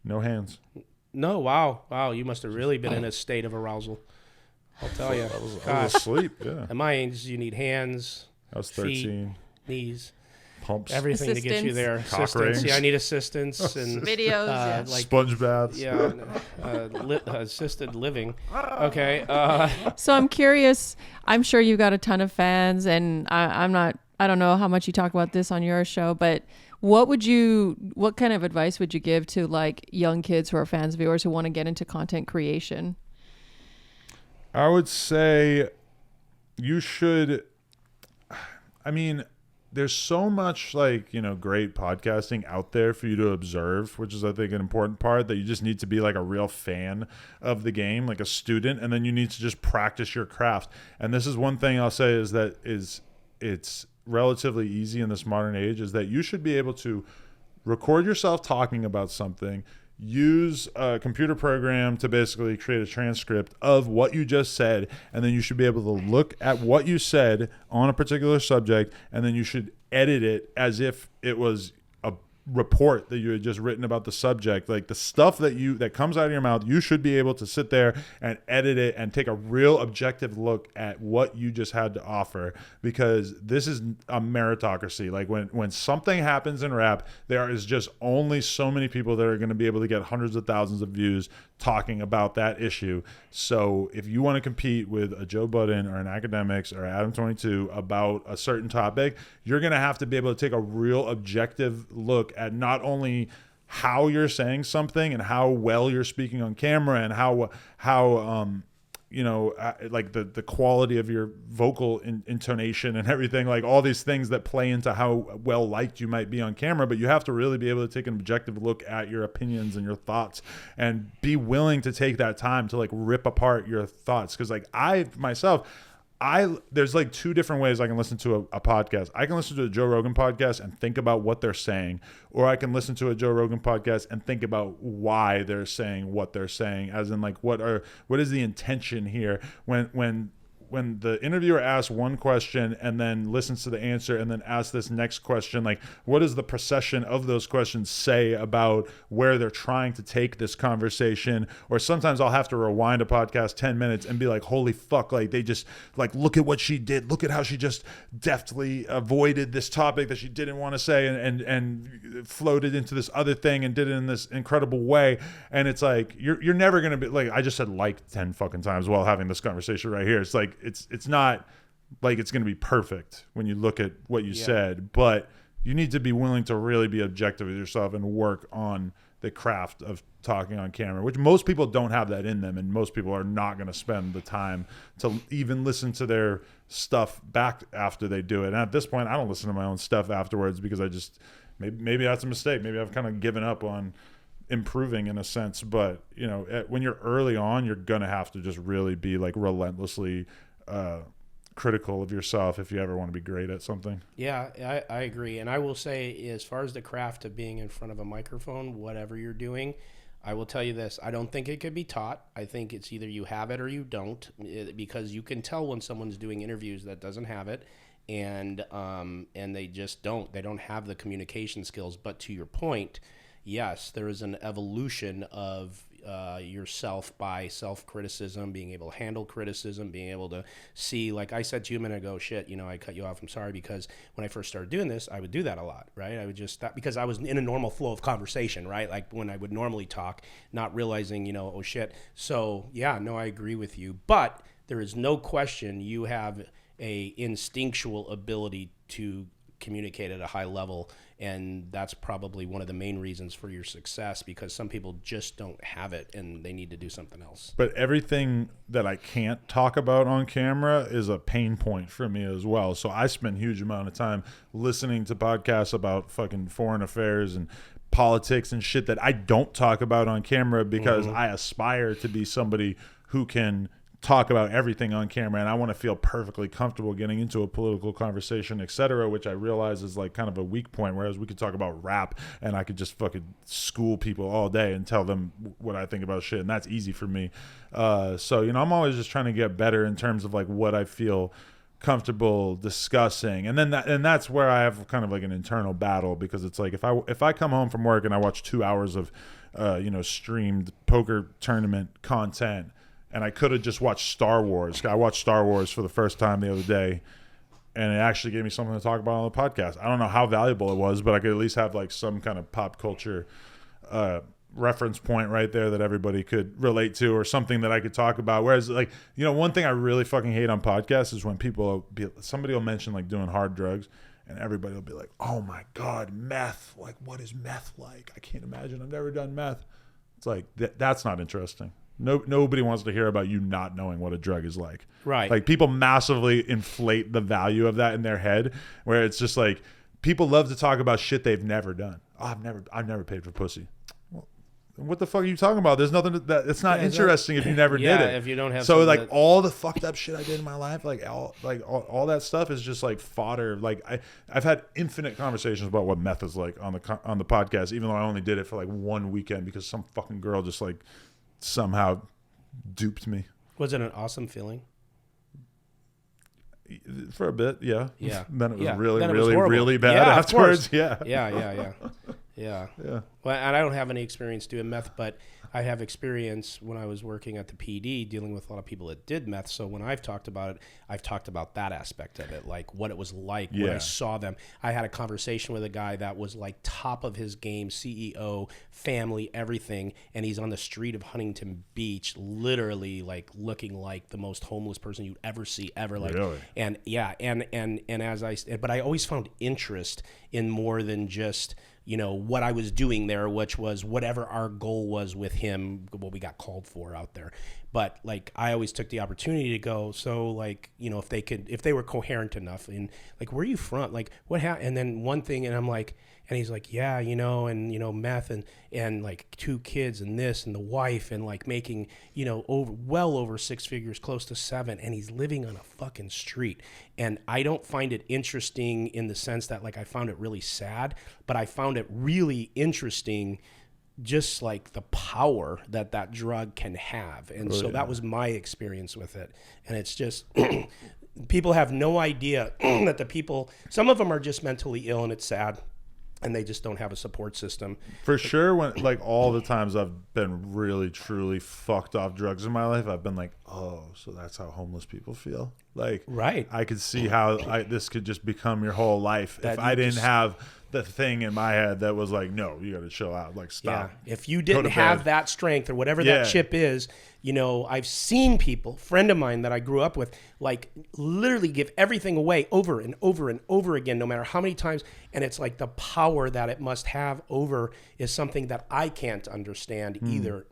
no hands. No. Wow, you must have really been in a state of arousal, I'll tell you. I was asleep. Yeah. At my age, you need hands. I was 13. Feet, knees. pumps, everything to get you there. Cock Assistance. rings. Yeah, I need assistance and Videos, yeah. like sponge baths. yeah, assisted living. Okay. So I'm curious. I'm sure you got a ton of fans, and I don't know how much you talk about this on your show, but what kind of advice would you give to like young kids who are fans, viewers who want to get into content creation? I would say you should. I mean, there's so much like, great podcasting out there for you to observe, which is, I think, an important part, that you just need to be like a real fan of the game, like a student, and then you need to just practice your craft. And this is one thing I'll say is that it's relatively easy in this modern age, is that you should be able to record yourself talking about something, use a computer program to basically create a transcript of what you just said, and then you should be able to look at what you said on a particular subject, and then you should edit it as if it was a report that you had just written about the subject. Like the stuff that comes out of your mouth, you should be able to sit there and edit it and take a real objective look at what you just had to offer, because this is a meritocracy. Like when something happens in rap, there is just only so many people that are going to be able to get hundreds of thousands of views talking about that issue. So if you want to compete with a Joe Budden or an Academics or ADAM22 about a certain topic, you're going to have to be able to take a real objective look at not only how you're saying something and how well you're speaking on camera and how like the quality of your vocal intonation and everything, like all these things that play into how well liked you might be on camera. But you have to really be able to take an objective look at your opinions and your thoughts and be willing to take that time to like rip apart your thoughts. Because like there's like two different ways I can listen to a podcast. I can listen to a Joe Rogan podcast and think about what they're saying, or I can listen to a Joe Rogan podcast and think about why they're saying what they're saying, as in like what is the intention here when the interviewer asks one question and then listens to the answer and then asks this next question, like what does the procession of those questions say about where they're trying to take this conversation? Or sometimes I'll have to rewind a podcast 10 minutes and be like, holy fuck, like they just like, look at what she did. Look at how she just deftly avoided this topic that she didn't want to say and floated into this other thing and did it in this incredible way. And it's like, you're never going to be like, I just said like 10 fucking times while having this conversation right here. It's like, it's not like it's going to be perfect when you look at what you said, but you need to be willing to really be objective with yourself and work on the craft of talking on camera, which most people don't have that in them, and most people are not going to spend the time to even listen to their stuff back after they do it. And at this point, I don't listen to my own stuff afterwards because I just maybe that's a mistake. Maybe I've kind of given up on improving in a sense. But when you're early on, you're gonna have to just really be like relentlessly critical of yourself if you ever want to be great at something. Yeah, I agree. And I will say, as far as the craft of being in front of a microphone, whatever you're doing, I will tell you this: I don't think it could be taught. I think it's either you have it or you don't, because you can tell when someone's doing interviews that doesn't have it, and they just don't. They don't have the communication skills. But to your point, yes, there is an evolution of yourself by self-criticism, being able to handle criticism, being able to see, like I said to you a minute ago, shit, I cut you off, I'm sorry, because when I first started doing this, I would do that a lot, right? I would just stop because I was in a normal flow of conversation, right? Like when I would normally talk, not realizing, oh shit. So yeah, no, I agree with you. But there is no question you have a instinctual ability to communicate at a high level, and that's probably one of the main reasons for your success, because some people just don't have it and they need to do something else. But everything that I can't talk about on camera is a pain point for me as well. So I spend a huge amount of time listening to podcasts about fucking foreign affairs and politics and shit that I don't talk about on camera, because I aspire to be somebody who can talk about everything on camera, and I want to feel perfectly comfortable getting into a political conversation, etc., which I realize is like kind of a weak point, whereas we could talk about rap and I could just fucking school people all day and tell them what I think about shit, and that's easy for me. So I'm always just trying to get better in terms of like what I feel comfortable discussing, and that's where I have kind of like an internal battle, because it's like if I come home from work and I watch 2 hours of streamed poker tournament content, and I could have just watched Star Wars. I watched Star Wars for the first time the other day, and it actually gave me something to talk about on the podcast. I don't know how valuable it was, but I could at least have like some kind of pop culture reference point right there that everybody could relate to, or something that I could talk about. Whereas, like, you know, one thing I really fucking hate on podcasts is when somebody will mention like doing hard drugs, and everybody will be like, oh my God, meth. Like, what is meth like? I can't imagine. I've never done meth. It's like, that's not interesting. Nobody wants to hear about you not knowing what a drug is like. Right. Like, people massively inflate the value of that in their head, where it's just like, people love to talk about shit they've never done. Oh, I've never paid for pussy. Well, what the fuck are you talking about? There's nothing it's not interesting if you never did it. If you don't have so like all the fucked up shit I did in my life, like all that stuff is just like fodder. Like I've had infinite conversations about what meth is like on the podcast, even though I only did it for like one weekend because some fucking girl just like somehow duped me. Was it an awesome feeling? For a bit, yeah. Yeah. Then it was really bad afterwards. Yeah. Yeah. Well, and I don't have any experience doing meth, but I have experience when I was working at the PD dealing with a lot of people that did meth. So when I've talked about it, I've talked about that aspect of it, like what it was like when I saw them. I had a conversation with a guy that was like top of his game, CEO, family, everything, and he's on the street of Huntington Beach, literally like looking like the most homeless person you'd ever see ever. Like, really? And yeah, and but I always found interest in more than just, you know, what I was doing there, which was whatever our goal was with him, what we got called for out there. But like, I always took the opportunity to go, so like, you know, if they were coherent enough, and like, where are you from? Like, what happened? And then one thing, and I'm like, and he's like, yeah, you know, and, you know, meth and like 2 kids and this and the wife and like making, you know, well over 6 figures, close to 7. And he's living on a fucking street. And I don't find it interesting in the sense that like I found it really sad, but I found it really interesting just like the power that drug can have. And so that was my experience with it. And it's just, people have no idea that some of them are just mentally ill, and it's sad. And they just don't have a support system. For sure, when like all the times I've been really, truly fucked off drugs in my life, I've been like, oh, so that's how homeless people feel. Like, right. I could see how this could just become your whole life if I didn't have the thing in my head that was like, no, you got to chill out, like stop. Yeah. If you didn't have that strength or whatever that chip is, you know, I've seen people, friend of mine that I grew up with, like literally give everything away over and over and over again, no matter how many times. And it's like the power that it must have over is something that I can't understand either.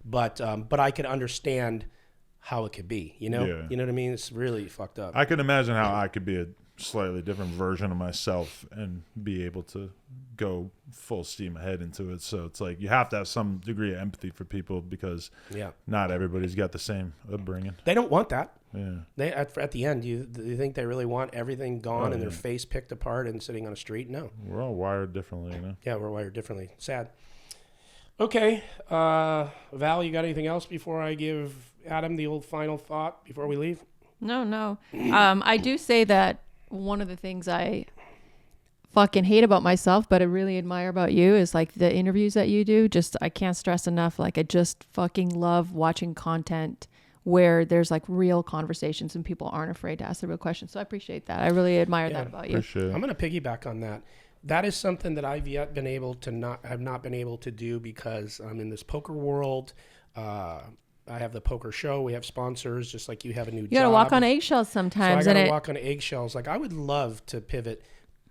But I could understand how it could be, you know? Yeah. You know what I mean? It's really fucked up. I can imagine how I could be a slightly different version of myself and be able to go full steam ahead into it. So it's like you have to have some degree of empathy for people because not everybody's got the same upbringing. They don't want that. Yeah. They at the end, do you think they really want everything gone and their face picked apart and sitting on a street? No. We're all wired differently, you know? Yeah, we're wired differently. Sad. Okay. Val, you got anything else before I give Adam the old final thought before we leave? No. I do say that one of the things I fucking hate about myself, but I really admire about you is like the interviews that you do. Just, I can't stress enough. Like, I just fucking love watching content where there's like real conversations and people aren't afraid to ask the real questions. So I appreciate that. I really admire that about you. I'm going to piggyback on that. That is something that I've yet been able to have not been able to do because I'm in this poker world. I have the poker show. We have sponsors, just like you have a new job. You got to walk on eggshells sometimes. So I got to walk on eggshells. Like, I would love to pivot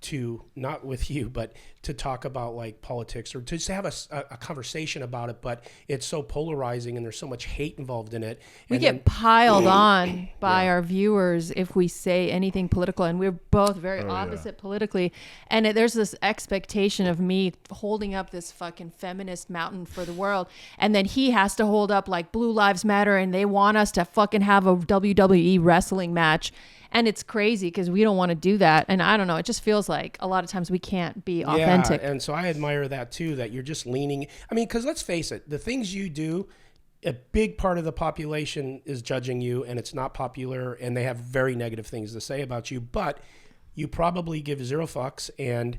to, not with you, but to talk about like politics or to just have a conversation about it. But it's so polarizing and there's so much hate involved in it. We get piled on by our viewers if we say anything political, and we're both very opposite politically. And there's this expectation of me holding up this fucking feminist mountain for the world. And then he has to hold up like Blue Lives Matter and they want us to fucking have a WWE wrestling match. And it's crazy because we don't want to do that. And I don't know, it just feels like a lot of times we can't be authentic. Yeah, and so I admire that too, that you're just leaning. I mean, because let's face it, the things you do, a big part of the population is judging you and it's not popular and they have very negative things to say about you, but you probably give 0 fucks and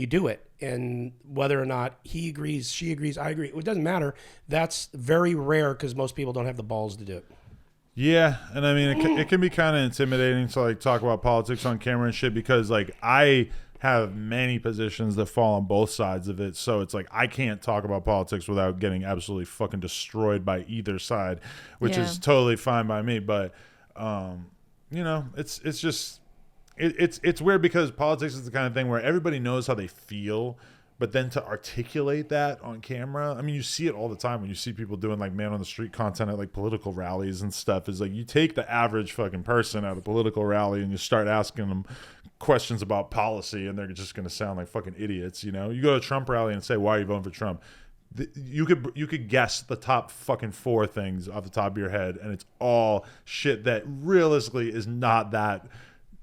you do it. And whether or not he agrees, she agrees, I agree, it doesn't matter. That's very rare because most people don't have the balls to do it. Yeah, and I mean, it can be kind of intimidating to like talk about politics on camera and shit because like I have many positions that fall on both sides of it. So it's like I can't talk about politics without getting absolutely fucking destroyed by either side, which is totally fine by me. But you know, it's just it's weird because politics is the kind of thing where everybody knows how they feel. But then to articulate that on camera, I mean, you see it all the time when you see people doing like man on the street content at like political rallies and stuff. Is like you take the average fucking person at a political rally and you start asking them questions about policy, and they're just going to sound like fucking idiots. You know, you go to a Trump rally and say, "Why are you voting for Trump?" You could guess the top fucking 4 things off the top of your head, and it's all shit that realistically is not that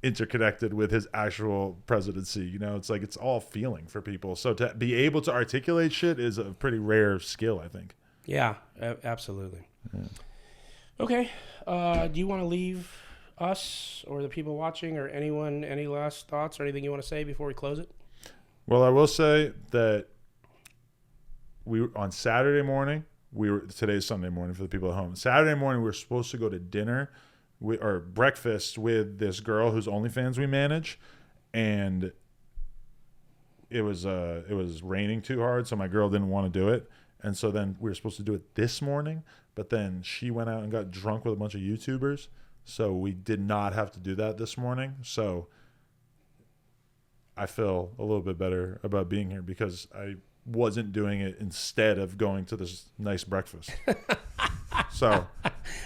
interconnected with his actual presidency. You know, it's like it's all feeling for people. So to be able to articulate shit is a pretty rare skill, I think. Yeah, absolutely. Yeah. Okay. Do you want to leave us or the people watching or anyone any last thoughts or anything you want to say before we close it? Well, I will say that on Saturday morning, today's Sunday morning for the people at home. Saturday morning, we were supposed to go to dinner or breakfast with this girl whose OnlyFans we manage, and it was raining too hard, so my girl didn't want to do it, and so then we were supposed to do it this morning, but then she went out and got drunk with a bunch of YouTubers, so we did not have to do that this morning. So I feel a little bit better about being here because I wasn't doing it instead of going to this nice breakfast. So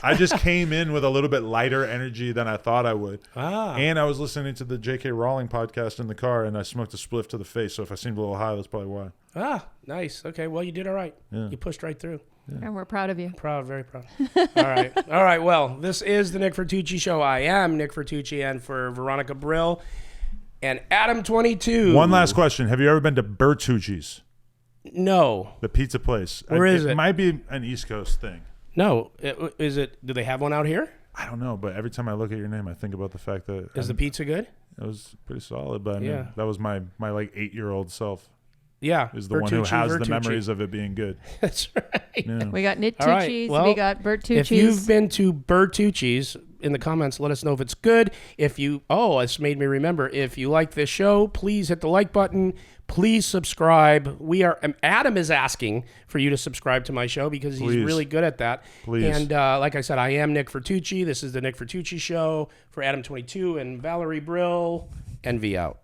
I just came in with a little bit lighter energy than I thought I would. And I was listening to the J.K. Rowling podcast in the car, and I smoked a spliff to the face. So if I seemed a little high, that's probably why. Nice. Okay, well, you did all right. Yeah. You pushed right through. Yeah. And we're proud of you. Proud, very proud. All right. All right, well, this is the Nick Vertucci Show. I am Nick Vertucci, and for Veronica Brill and ADAM22. One last question. Have you ever been to Vertucci's? No. The pizza place. Where is it? It might be an East Coast thing. No. Is it? Do they have one out here? I don't know, but every time I look at your name, I think about the fact that... Is the pizza good? It was pretty solid, but I mean, that was my like 8-year-old self. Yeah. Is the one who has the memories of it being good. That's right. Yeah. We got Nitucci's, well, we got Vertucci's. If you've been to Vertucci's, in the comments, let us know if it's good. It's made me remember, if you like this show, please hit the like button. Please subscribe. Adam is asking for you to subscribe to my show because he's really good at that. Please. And like I said, I am Nick Vertucci. This is the Nick Vertucci Show for ADAM22 and Valerie Brill. NV out.